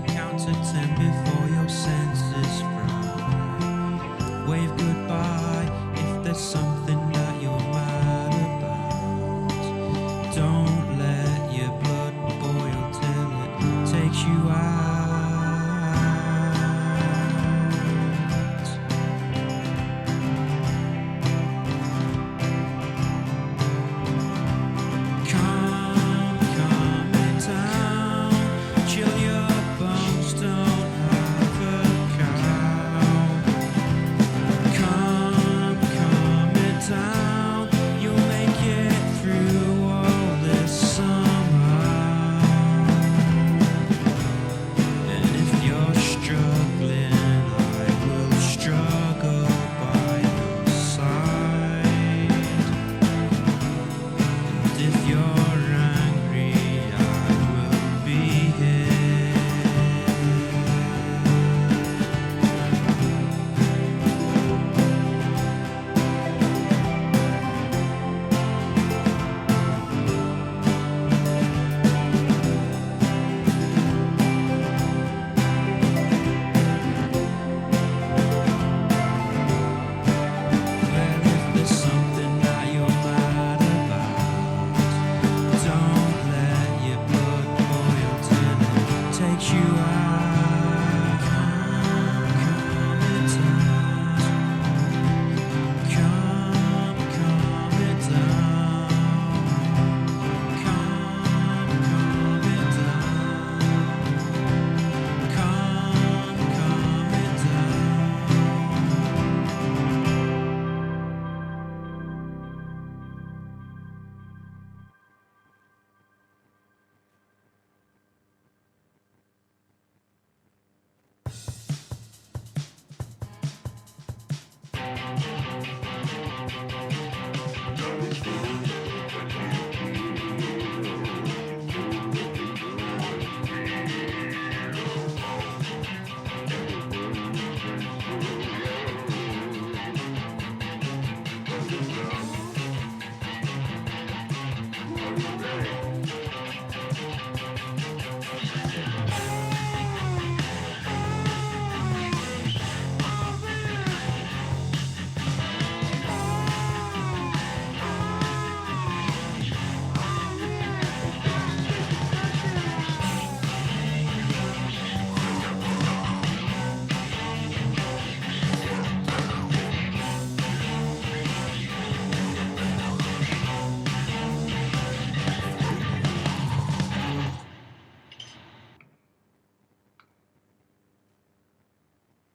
Speaker 7: Count to 10 before your senses fry. Wave goodbye if there's something that you're mad about. Don't let your blood boil till it takes you out. Calm it down, chill your bones, don't have a cow. Calm it down, you'll make it through all this somehow. And if you're struggling, I will struggle by your side. And if you're angry, I will be here. Well, if there's something that you're mad about, don't let your blood boil till it takes you out. Calm it down. Calm it down. Calm it down. Calm it down.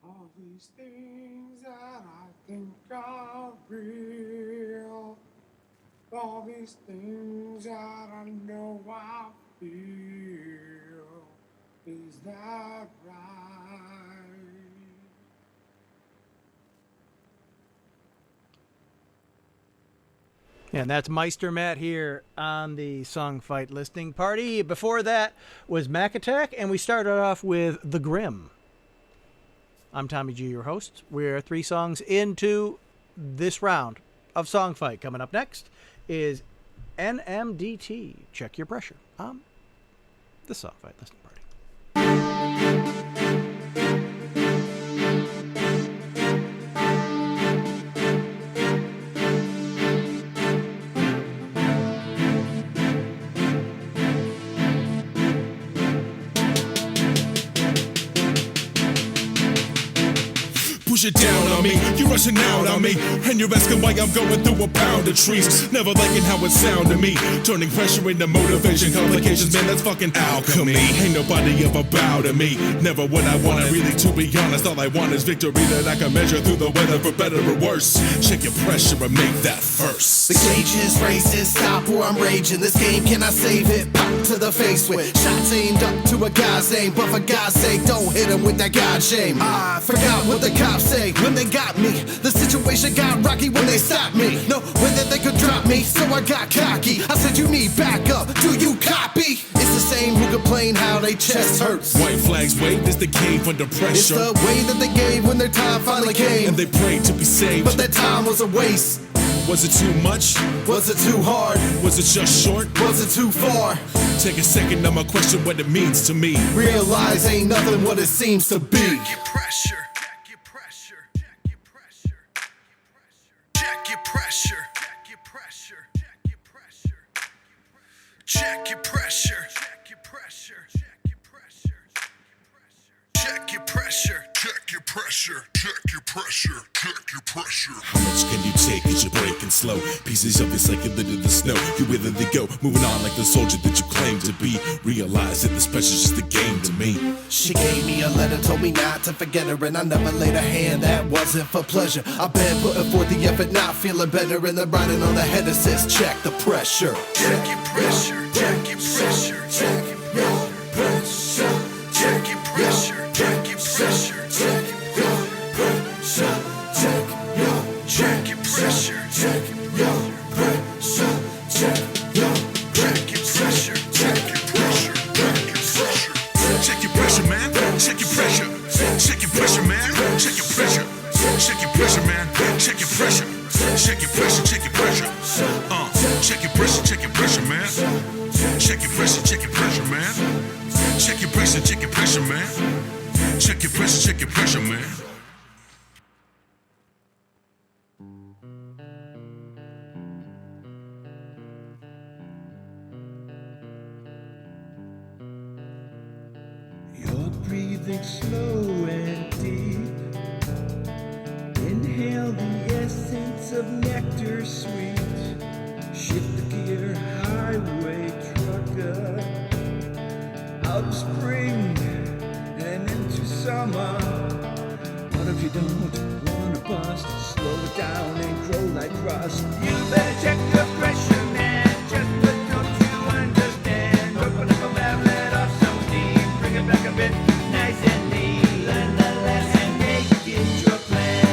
Speaker 13: All these things that I think are real. All these things that I know I feel. Is that right?
Speaker 6: And that's Meister Matt here on the Song Fight Listening Party. Before that was Macaque Attack, and we started off with The Grim. I'm Tommy G, your host. We're 3 songs into this round of Song Fight. Coming up next is N.M.D.T. Check Your Pressure on the Song Fight Listening Party.
Speaker 14: push it down on me. You're rushing out on me, and you're asking why I'm going through a pound of trees. Never liking how it sound to me. Turning pressure into motivation, complications, man, that's fucking alchemy. Ain't nobody ever bow to me. Never what I want, really, to be honest. All I want is victory that I can measure through the weather for better or worse. Check your pressure and make that first.
Speaker 3: The gauge is raising, stop or I'm raging. This game, can I save it? Pop to the face with shots aimed up to a guy's aim. But for God's sake, don't hit him with that God shame. I forgot what the cops say when they got me. The situation got rocky when they stopped me. No way that they could drop me, so I got cocky. I said you need backup, do you copy? It's the same who complain how they chest hurts.
Speaker 14: White flags wave, this the cave under pressure.
Speaker 3: It's the way that they gave when their time finally came.
Speaker 14: And they prayed to be saved,
Speaker 3: but that time was a waste.
Speaker 14: Was it too much?
Speaker 3: Was it too hard?
Speaker 14: Was it just short?
Speaker 3: Was it too far?
Speaker 14: Take a second, I'ma question what it means to me.
Speaker 3: Realize ain't nothing what it seems to be.
Speaker 14: Check your pressure. Check your pressure. Check your pressure. Check your pressure. Check your pressure. Check your pressure. Check your pressure. Check your pressure. Check your pressure. Check your pressure. Check your pressure. Check your pressure. Check your pressure. How much can you take? Is you breaking slow? Pieces of it's like you littered the snow. You wither they go, moving on like the soldier that you claim to be. Realize that this pressure's just a game to me.
Speaker 3: She gave me a letter, told me not to forget her, and I never laid a hand, that wasn't for pleasure. I've been putting forth the effort, not feeling better, and the riding on the head says check the pressure.
Speaker 14: Check your pressure. Check your pressure. Check your pressure. Check your pressure. Check your pressure. Check your pressure. Check your check your pressure. Check your pressure. Check your pressure. Check your pressure. Check your pressure, man. Check your pressure. Check your pressure, man. Check your pressure. Check your pressure, man. Check your pressure. Check your pressure. Check your pressure. Check your pressure. Check your pressure, man. Check your pressure. Check your pressure, man. Check your pressure. Check your pressure, man. Check your pressure. Check your pressure, man.
Speaker 7: You're breathing slow and deep. Inhale the essence of nectar sweet. Shift gear, highway trucker. Out of spring and into summer. What if you don't wanna bust? Slow it down and grow like rust. You better check your pressure, man. Just what don't you understand? Open up a valve, let off some steam. Bring it back a bit, nice and neat. Learn the lesson, make it your plan.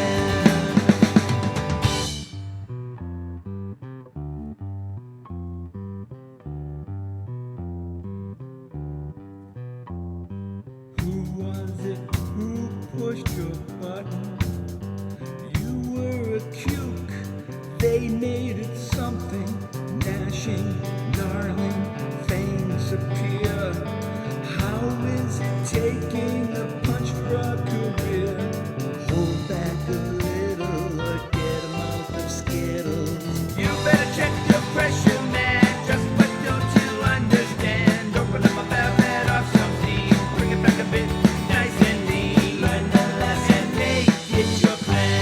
Speaker 7: Who was it who pushed your button? You were a cuke, they made it something. Gnashing, gnarling, fangs appear. How is it taking a punch for a career? Hold back a little or get a mouth of Skittles. You better check your pressure, man. Just what don't you understand? Open up a valve, let off some steam. Bring it back a bit, nice and neat. Learn the lesson, make it your plan.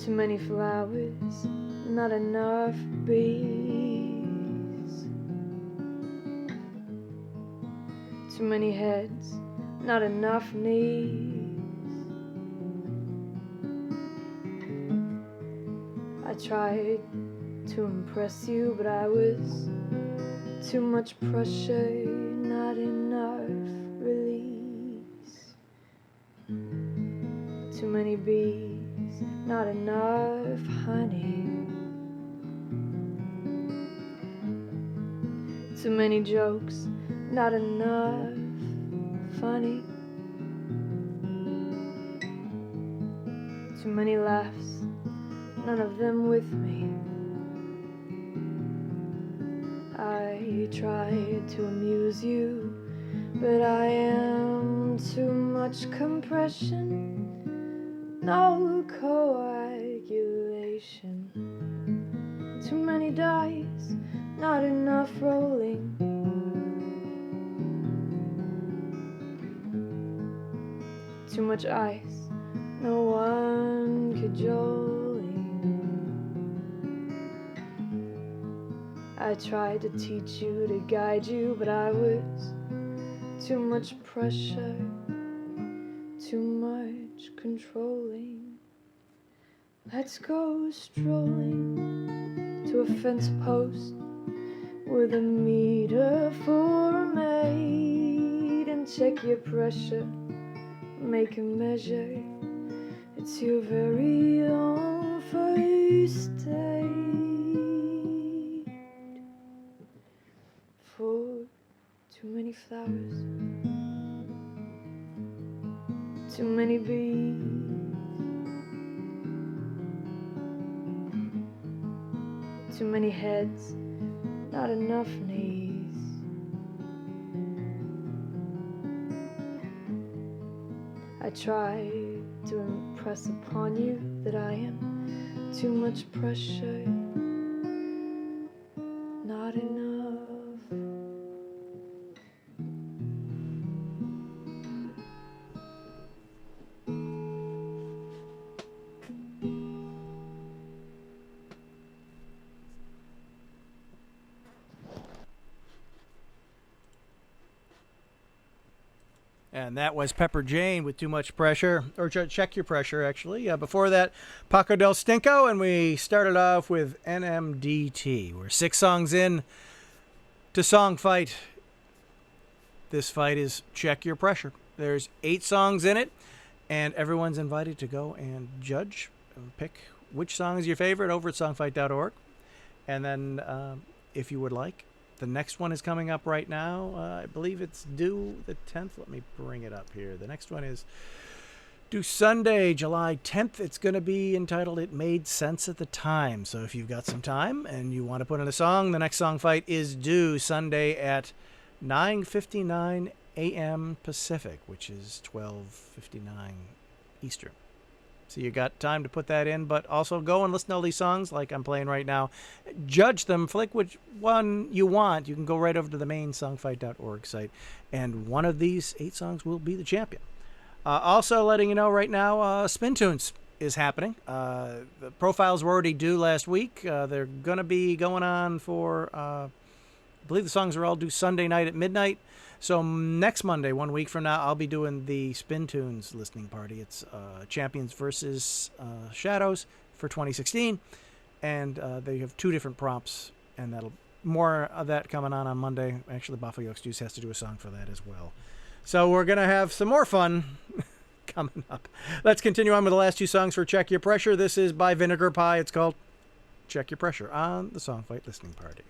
Speaker 10: Too many flowers, not enough bees. Too many heads, not enough knees. I tried to impress you, but I was too much pressure, not enough release. Too many bees, not enough honey. Too many jokes, not enough funny. Too many laughs, none of them with me. I tried to amuse you, but I am too much compression, no coagulation. Too many dice, not enough rolling. Too much ice, no one cajoling. I tried to teach you, to guide you, but I was too much pressure, too much controlling. Let's go strolling to a fence post with a meter for a maid, and check your pressure, make a measure. It's your very own first date. For too many flowers, too many bees. Too many heads, not enough knees. I try to impress upon you that I am too much pressure, not enough.
Speaker 6: And that was Pepper Jane with Too Much Pressure, or Check Your Pressure, actually. Before that, Paco del Stinko, and we started off with N.M.D.T. We're 6 songs in to Song Fight. This fight is Check Your Pressure. There's 8 songs in it, and everyone's invited to go and judge and pick which song is your favorite over at songfight.org. And then, if you would like, the next one is coming up right now. I believe it's due the 10th. Let me bring it up here. The next one is due Sunday, July 10th. It's going to be entitled It Made Sense at the Time. So if you've got some time and you want to put in a song, the next song fight is due Sunday at 9:59 a.m. Pacific, which is 12:59 Eastern. So you got time to put that in, but also go and listen to all these songs like I'm playing right now. Judge them, flick which one you want. You can go right over to the main songfight.org site, and one of these 8 songs will be the champion. Also letting you know right now, Spin Tunes is happening. The profiles were already due last week. They're going to be going on for, I believe the songs are all due Sunday night at midnight. So next Monday, 1 week from now, I'll be doing the Spin Tunes listening party. It's Champions versus Shadows for 2016. And they have 2 different prompts, and that'll more of that coming on Monday. Actually, Buffalo Yolks Juice has to do a song for that as well. So we're going to have some more fun coming up. Let's continue on with the last 2 songs for Check Your Pressure. This is by Vinegar Pie. It's called Check Your Pressure on the Song Fight Listening Party.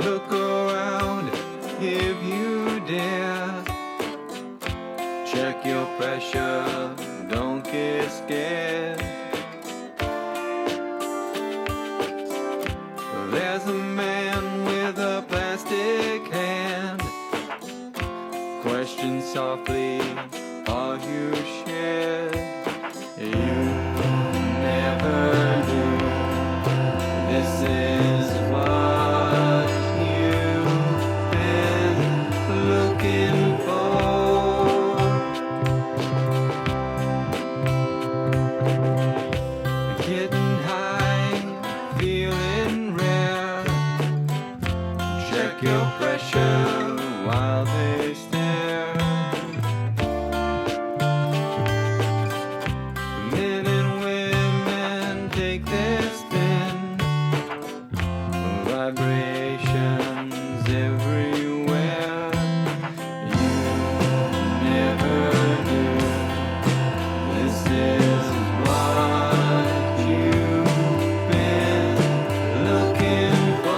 Speaker 15: Look around if you dare. Check your pressure, don't get scared. There's a man with a plastic hand. Question softly, check your pressure while they stare. Men and women take their spin, vibrations everywhere. You never knew this is what you've been looking for.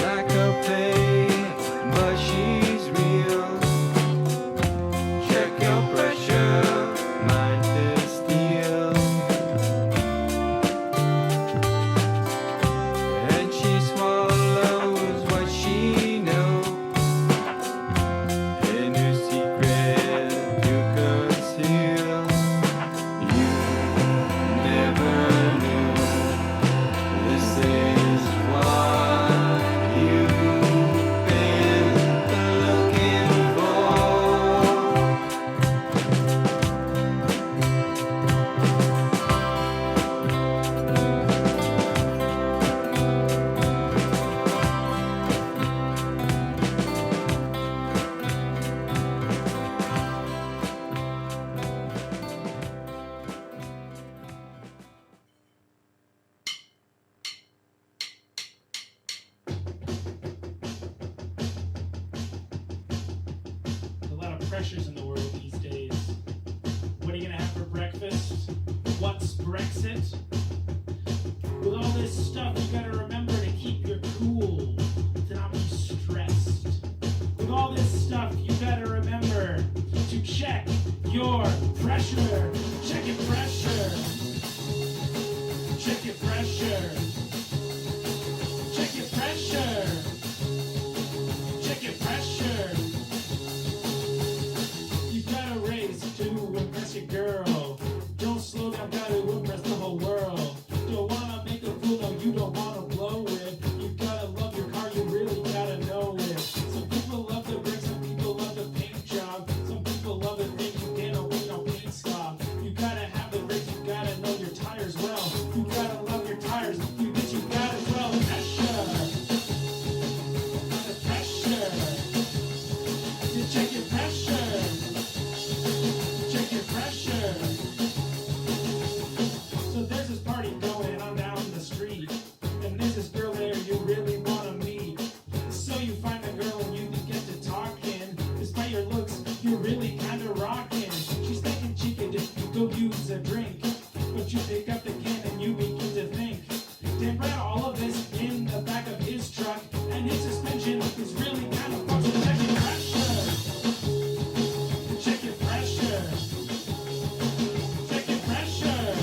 Speaker 15: Like a pain, but she's real. Check your pressure, mind is steel. And she swallows what she knows. A new secret to conceal. You never knew this is what you've been looking for.
Speaker 16: A lot of pressures in the world these days. What are you gonna have for breakfast? What's Brexit? With all this stuff, you gotta remember to keep your cool, to not be stressed. With all this stuff, you better remember to check your pressure. Check your pressure. Check your pressure. Check your pressure. Check your pressure. You gotta raise to impress your girl. Don't slow down, gotta impress the whole world. Don't wanna make a fool, no, you don't wanna blow it. You gotta love your car, you really gotta know it. Some people love the brick, some people love the paint job. Some people love the thing you get away, no paint stop. You gotta have the brakes, you gotta know your tires well. You gotta love your tires, you bitch, you gotta well. Pressure. The pressure. You check your pressure. Check your pressure. So there's this party going on down the street, and there's this girl there you really wanna meet. So you find the girl and you get to talking. Despite your looks, you're really kinda rocking. She's thinking she could just go use a drink, but you pick up the can and you begin to think. Damn right, all of this in the back of his truck, and his suspension is really kind of fucked. So check your pressure. Check your pressure. Check your pressure.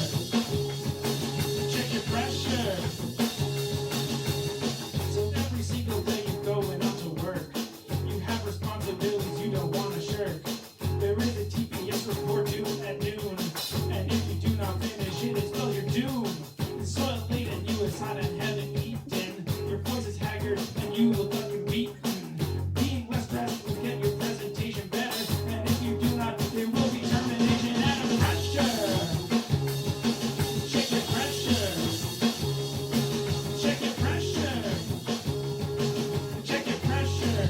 Speaker 16: Check your pressure. So every single day you're going out to work, you have responsibilities you don't want to shirk. There is a TPS report due at noon, and if you do not finish it, it's spell your doom. It's so late and you aside and haven't eaten. Your voice is haggard and you look like you're beaten. Being less stressed will get your presentation better, and if you do not, there will be termination and pressure. Check your pressure. Check your pressure. Check your pressure.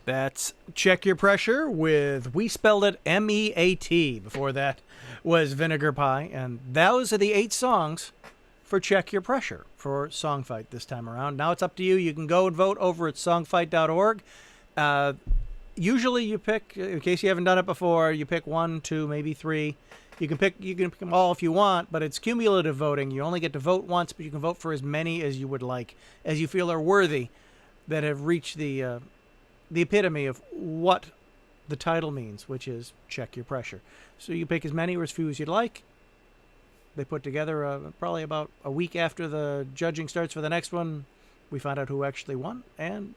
Speaker 6: That's Check Your Pressure with, we spelled it M-E-A-T. Before that was Vinegar Pie. And those are the 8 songs for Check Your Pressure for Songfight this time around. Now it's up to you. You can go and vote over at songfight.org. Usually you pick, in case you haven't done it before, you pick 1, 2, maybe 3. You can pick them all if you want, but it's cumulative voting. You only get to vote once, but you can vote for as many as you would like, as you feel are worthy, that have reached the epitome of what the title means, which is Check Your Pressure. So you pick as many or as few as you'd like. they put together probably about a week after the judging starts for the next one. We found out who actually won, and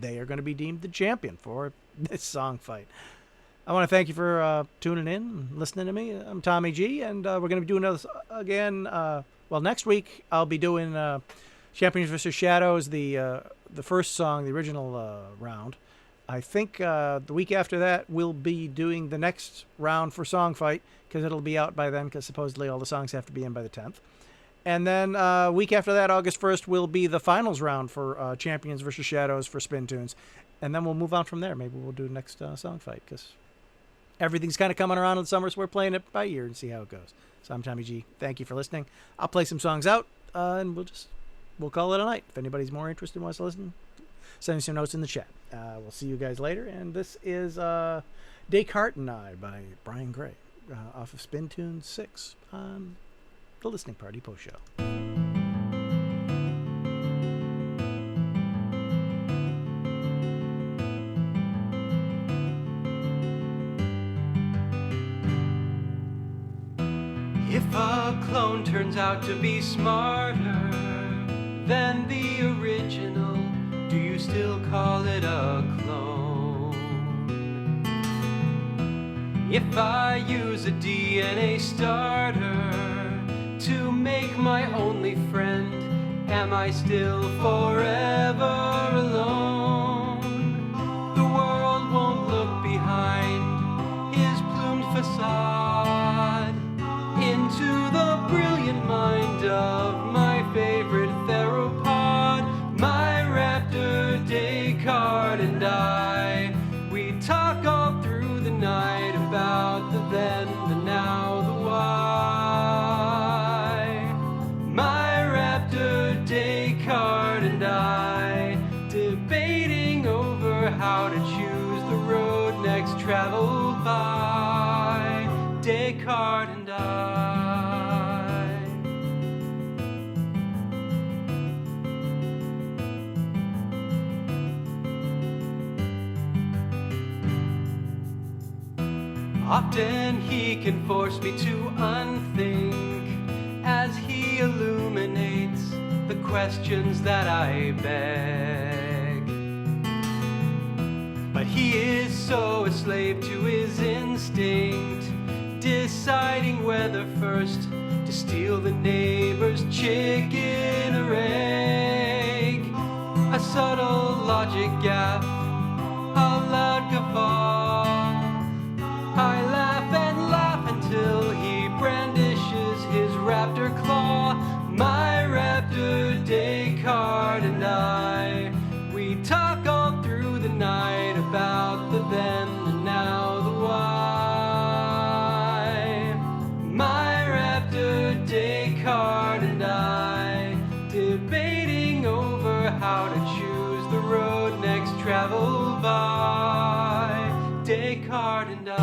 Speaker 6: they are going to be deemed the champion for this song fight. I want to thank you for tuning in and listening to me. I'm Tommy G, and we're going to be doing this again. Well, next week I'll be doing Champions vs. Shadows, the first song, the original round. I think the week after that we'll be doing the next round for Song Fight, because it'll be out by then, because supposedly all the songs have to be in by the 10th. And then week after that, August 1st, will be the finals round for Champions vs. Shadows for Spin Tunes. And then we'll move on from there. Maybe we'll do next Song Fight, because everything's kind of coming around in the summer, so we're playing it by ear and see how it goes. So I'm Tommy G. Thank you for listening. I'll play some songs out, and we'll call it a night. If anybody's more interested and wants to listen, send me some notes in the chat. We'll see you guys later. And this is Descartes and I by Brian Gray off of Spin Tunes 6 on the Listening Party Post Show.
Speaker 7: If a clone turns out to be smarter than the original, do you still call it a clone? If I use a DNA starter to make my only friend, am I still forever alone? The world won't look behind his plumed facade into the brilliant mind of my favorite theropod, my raptor Descartes and I. We talk all through the night about the then, the now, the why. My raptor Descartes and I, debating over how to choose the road next traveled by. Descartes and I. Often he can force me to unthink as he illuminates the questions that I beg. But he is so a slave to his instinct, deciding whether first to steal the neighbor's chicken or egg. A subtle logic gap, a loud guffaw. I laugh and laugh until he brandishes his raptor claw. My raptor Descartes and I, we talk all through the night about the then, the now, the why. My raptor Descartes and I, debating over how to choose the road next traveled by. Descartes and I.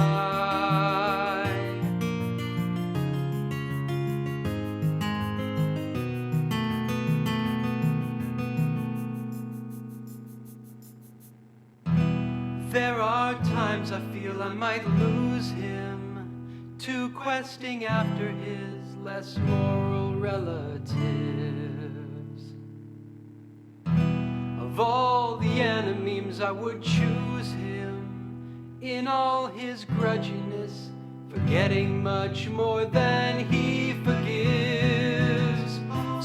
Speaker 7: There are times I feel I might lose him to questing after his less moral relatives. Of all the enemies, I would choose him in all his grudginess, forgetting much more than he forgives.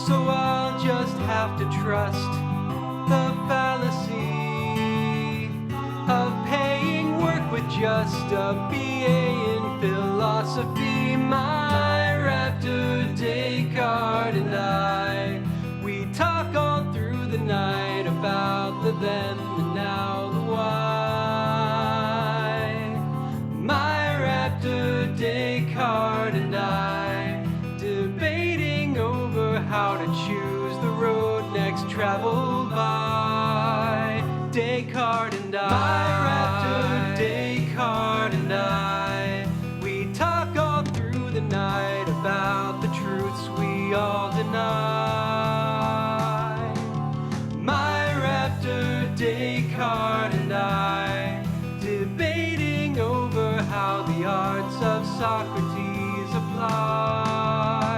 Speaker 7: So I'll just have to trust the fallacy of paying work with just a BA in philosophy. My raptor Descartes and I, we talk all through the night about the then, the now, the why. My raptor Descartes and I, debating over how to choose the road next traveled by. Descartes and I, my raptor Descartes and I, we talk all through the night about the truths we all deny. My raptor Descartes and I, debating over how the arts of Socrates apply.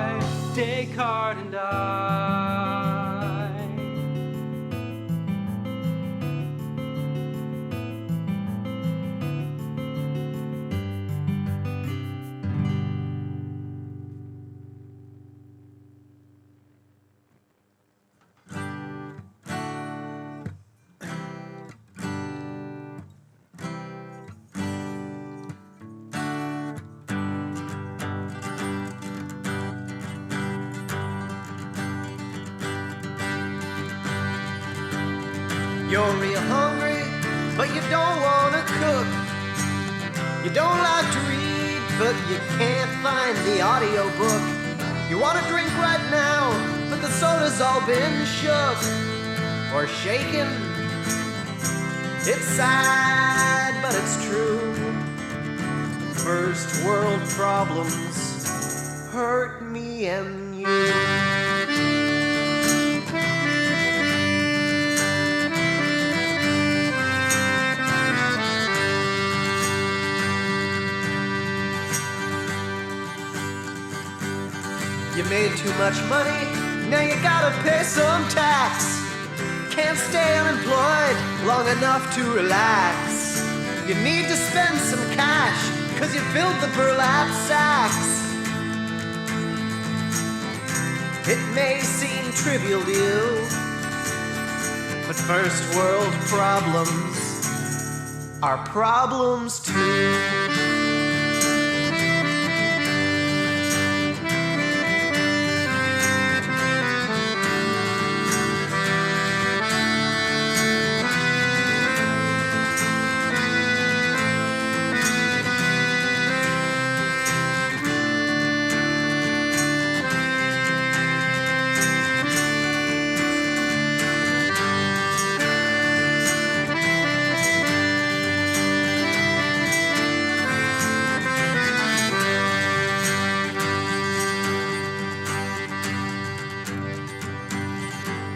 Speaker 17: You're real hungry, but you don't wanna cook. You don't like to read, but you can't find the audiobook. You wanna drink right now, but the soda's all been shook or shaken. It's sad, but it's true. First world problems hurt me and you. You made too much money, now you gotta pay some tax. Can't stay unemployed long enough to relax. You need to spend some cash, cause you filled the burlap sacks. It may seem trivial to you, but first world problems are problems too.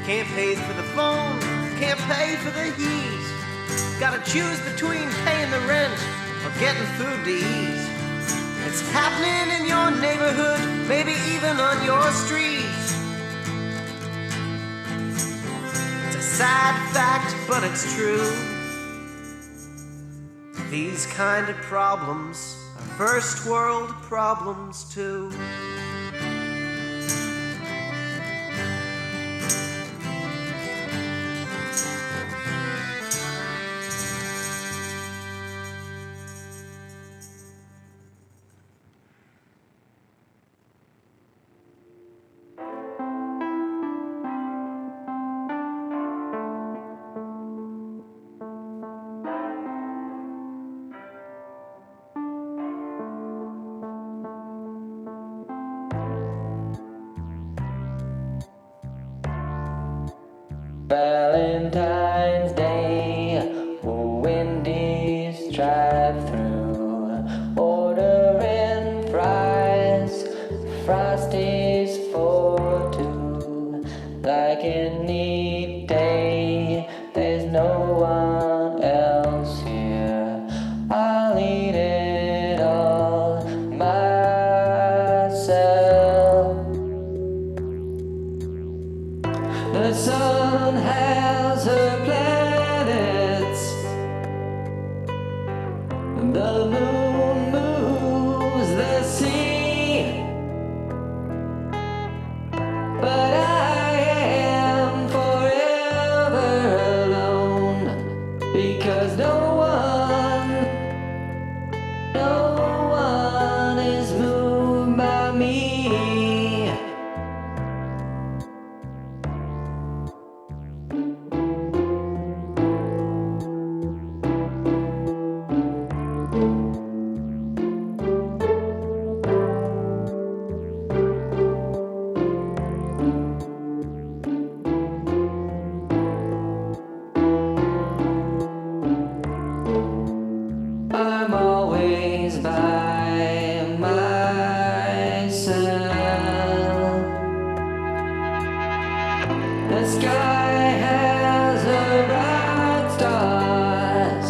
Speaker 17: Can't pay for the phone, can't pay for the heat. Gotta choose between paying the rent or getting food to eat. It's happening in your neighborhood, maybe even on your street. It's a sad fact, but it's true. These kind of problems are first world problems too.
Speaker 18: Valentine's Day, Wendy's drive-through, ordering fries, Frosties for two. Like any day, there's no one else here. I'll eat it all myself. The sun has her planets. The moon moves the sea. But I am forever alone, because no one is moved by me. I'm always by myself. The sky has her bright stars.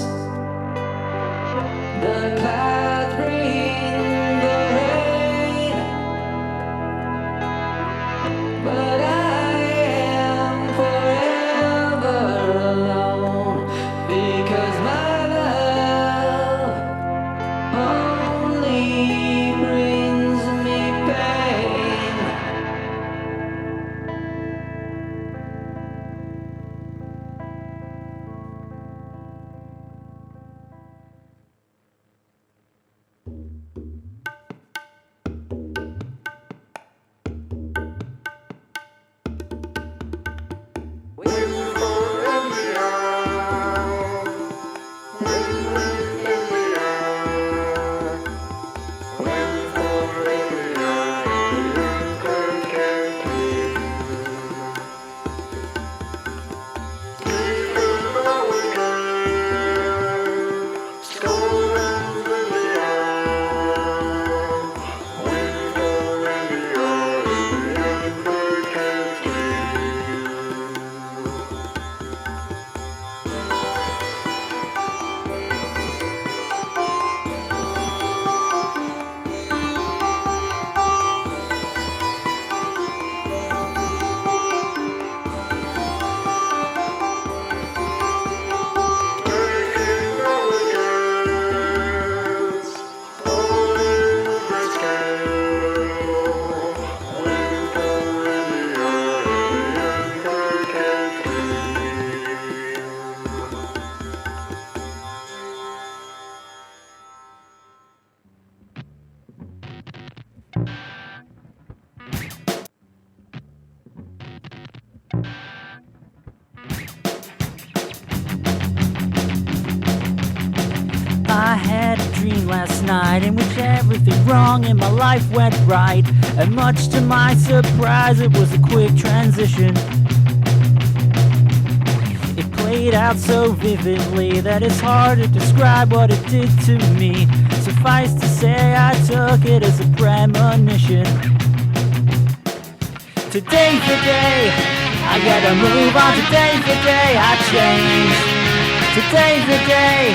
Speaker 18: The clouds bring the rain. But I am forever alone, because my love only brings me pain.
Speaker 19: dream last night in which everything wrong in my life went right. And much to my surprise, it was a quick transition. It played out so vividly that it's hard to describe what it did to me. Suffice to say, I took it as a premonition. Today's the day, I gotta move on. Today's the day I change. Today's the day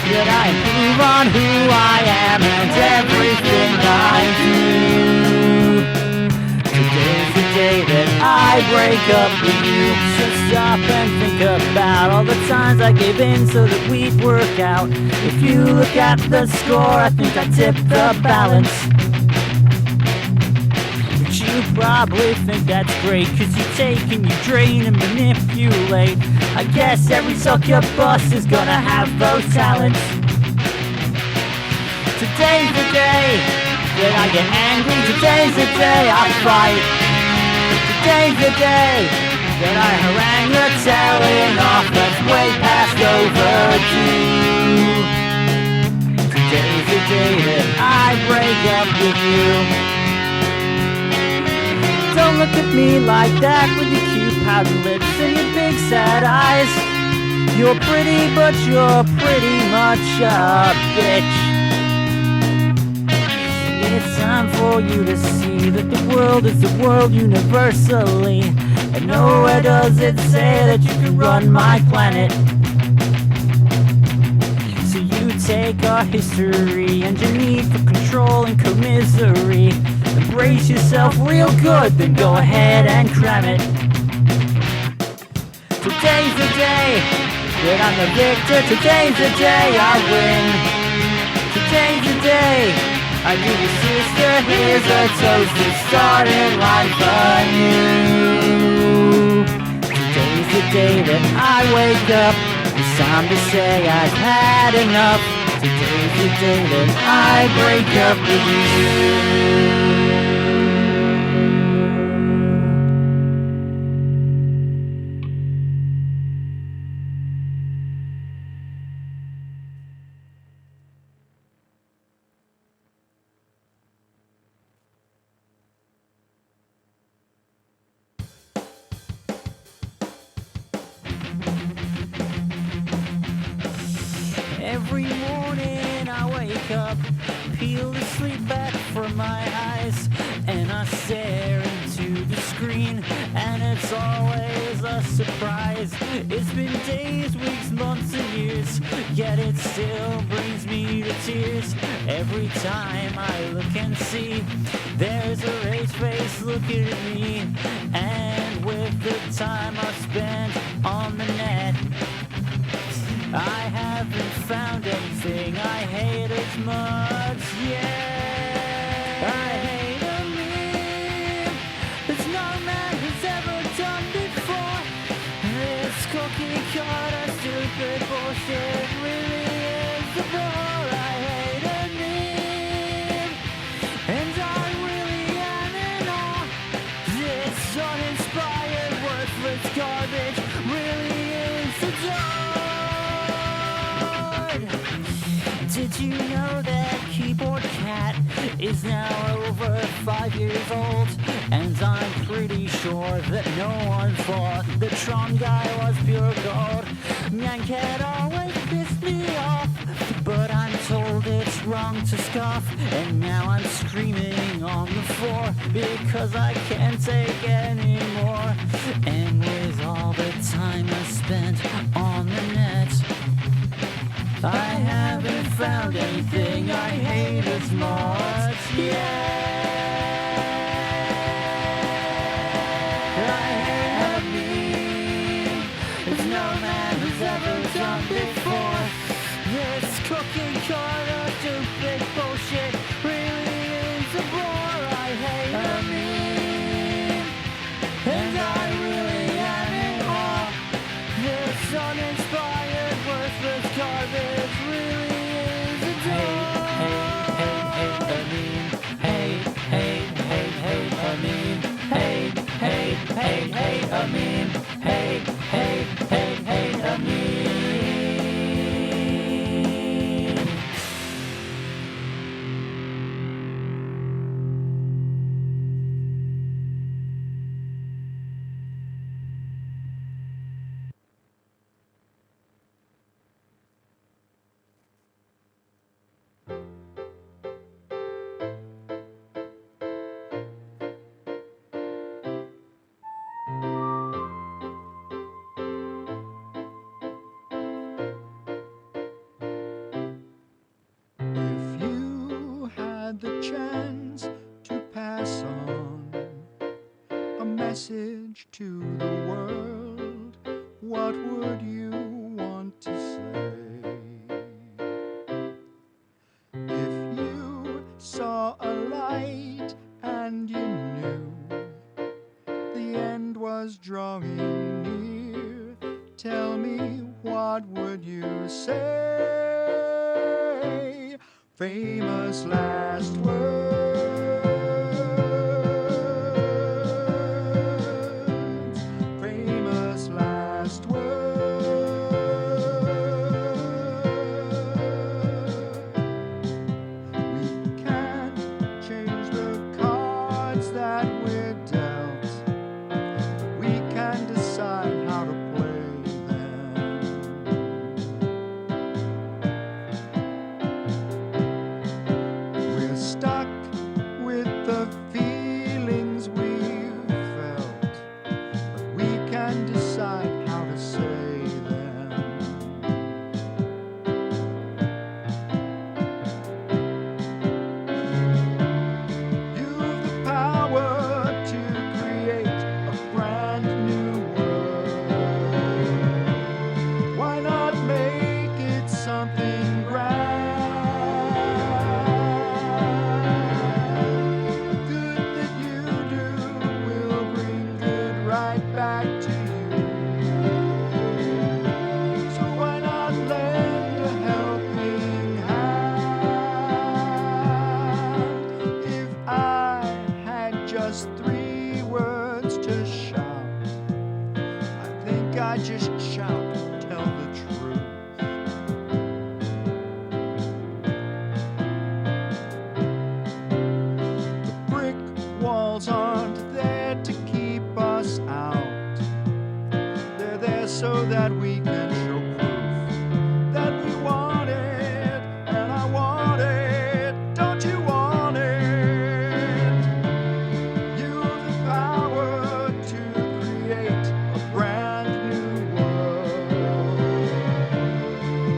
Speaker 19: that I improve on who I am and everything I do. Today's the day that I break up with you. So stop and think about all the times I gave in so that we'd work out. If you look at the score, I think I tipped the balance. But you probably think that's great, cause you take and you drain and manipulate. I guess every succubus is gonna have those talents. Today's the day that I get angry. Today's the day I fight. Today's the day that I harangue the telling off that's way past overdue. Today's the day that I break up with you. Don't look at me like that with your cute pouty lips and your big sad eyes. You're pretty, but you're pretty much a bitch. It's time for you to see that the world is the world universally. And nowhere does it say that you can run my planet. So you take our history and your need for control and commisery. Embrace yourself real good, then go ahead and cram it. Today's the day that I'm the victor. Today's the day I win. Today's the day I give your sister, here's a toast to starting life anew. Today's the day that I wake up. It's time to say I've had enough. Today's the day that I break up with you. Every morning I wake up, peel the sleep back from my eyes, and I stare into the screen, and it's always a surprise. It's been days, weeks, months, and years, yet it still brings me to tears. Every time I look and see, there's a raised face looking at me, and with the time I've spent on the net, I haven't found anything I hate as much yet. I hate a meme. There's no man who's ever done before. This cookie cutter stupid bullshit really is the bore. I hate a meme, and I really am in awe. This uninspired, worthless garbage really is the door. Did you know that Keyboard Cat is now over 5 years old? And I'm pretty sure that no one thought the Tron guy was pure gold. Man Cat always pissed me off, but I'm told it's wrong to scoff. And now I'm screaming on the floor because I can't take anymore. And with all the time I spent on the net, I haven't found anything I hate as much yet. I hate a meme. There's no man who's ever done before. This cookie cutter stupid bullshit really is a bore. I hate a meme, and I really am in awe. This uninspired, worthless garbage really is a door. Hate a meme. Hate a meme. Hate a meme. Hate a meme.
Speaker 20: had the chance to pass on a message to the world, what would you want to say? If you saw a light and you knew the end was drawing near, tell me, what would you say? Famous last words, famous last words. We can't change the cards that we're dealt. We can decide how to play them. We're stuck with the feelings we've felt, but we can decide how to say them. You've the power to create a brand new world. Why not make it something grand? The good that you do will bring good right back to you. So why not lend a helping hand? If I had just 3 words to shout, I think I'd just shout, tell the truth. The brick walls aren't there to keep us out. They're there so that we can show proof that we want it, and I want it. Don't you want it? You've the power to create a brand new world.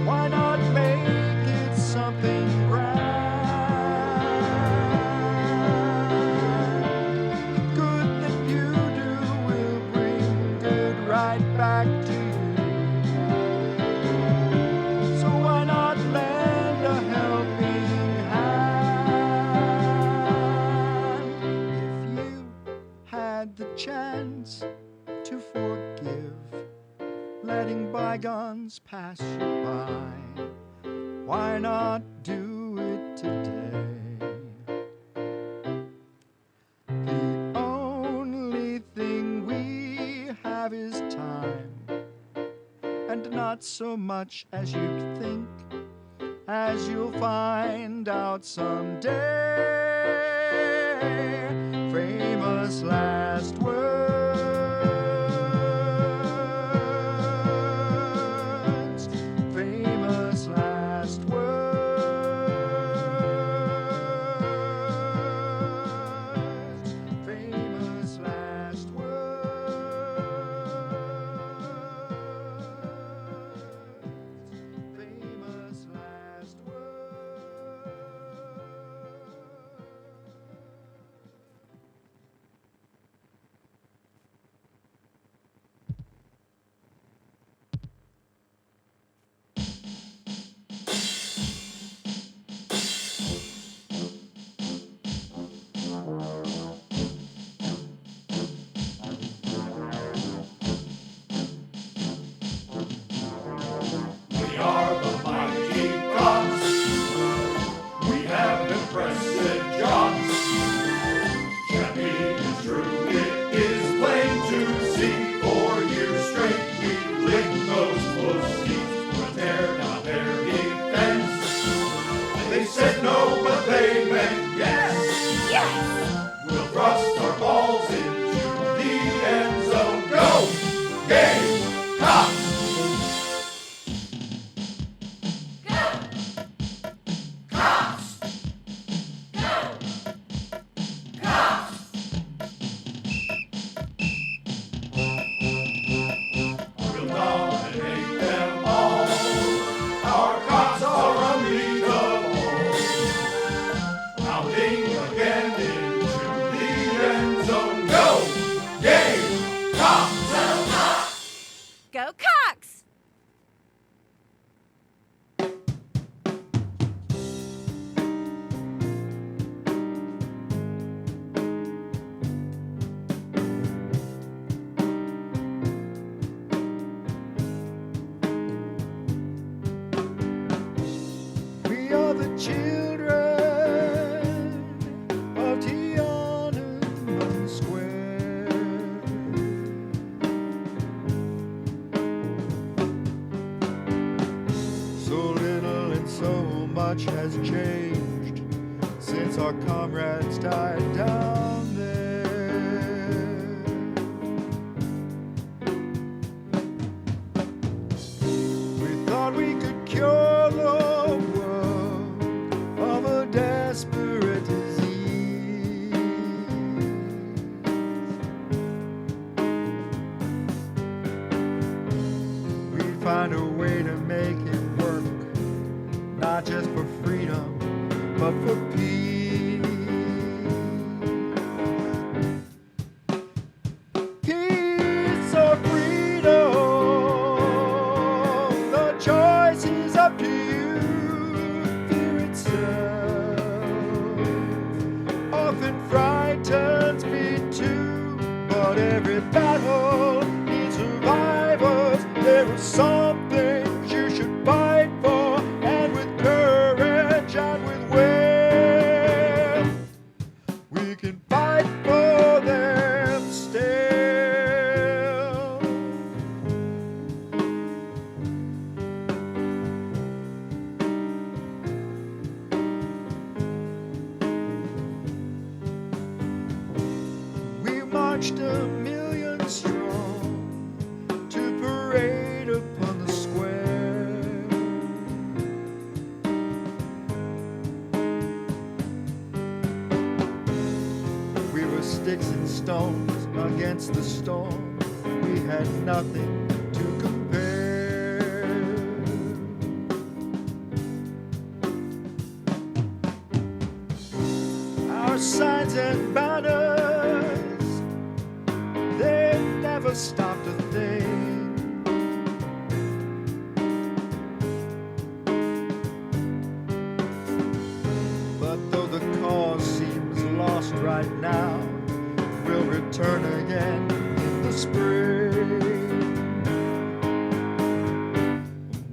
Speaker 20: Why not make it something grand? The good that you do will bring good right back to you. So why not lend a helping hand? If you had the chance to forgive, letting bygones pass you by, why not do it today? The only thing we have is time, and not so much as you'd think, as you'll find out someday. Famous last words, famous last words, famous last words, famous last
Speaker 14: We are the mighty gods. We have impressive jobs. Champion is true, it is plain to see. 4 years straight we lick those pussies. We'll tear down their defense. They said no, but they meant yes. Yes! We'll thrust our balls into the end zone. Go! Game! Cops! We'll dominate them all. Our cops are unbeatable. Out
Speaker 21: Stinko Cox!
Speaker 20: We are the children of Tiananmen Square. So little and so much has changed since our comrades died down there. We thought we could cure the world of a desperate disease. We'd find a way to make it work, not just for freedom, but for peace. Peace or freedom, the choice is up to you. Fear itself often frightens me too, but every battle needs survivors. There are some things you should fight for, and with courage and with will, we can fight for them still. We marched 1,000,000 strong to parade upon the square. We were sticks and stones against the storm. We had nothing to compare. Our signs and banners, they never stopped a thing. But though the cause seems lost right now, we'll return again in the spring.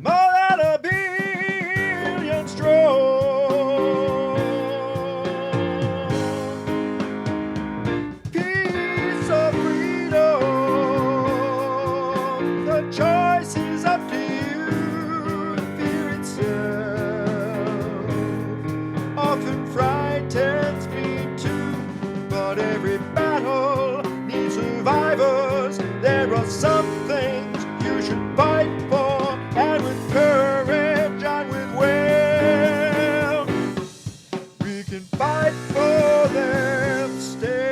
Speaker 20: More than 1,000,000,000 strong. Peace or freedom, the choice is up to you. Fear itself often frightens me too, but every battle needs survivors. There are some things you should fight for, and with courage and with will, we can fight for them still.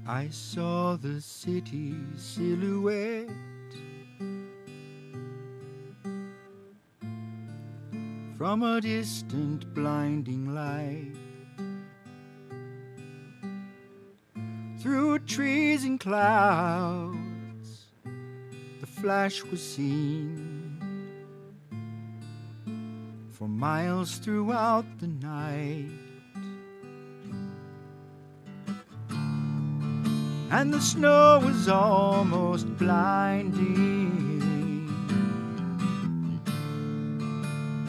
Speaker 20: I saw the city silhouette from a distant blinding light. Through trees and clouds, the flash was seen for miles throughout the night. And the snow was almost blinding,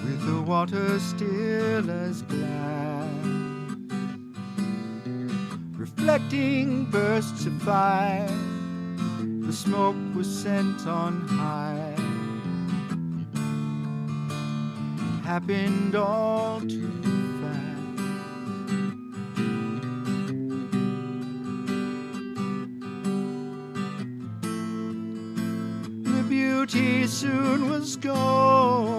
Speaker 20: with the water still as glass, reflecting bursts of fire. The smoke was sent on high. It happened all too fast. beauty soon was gone.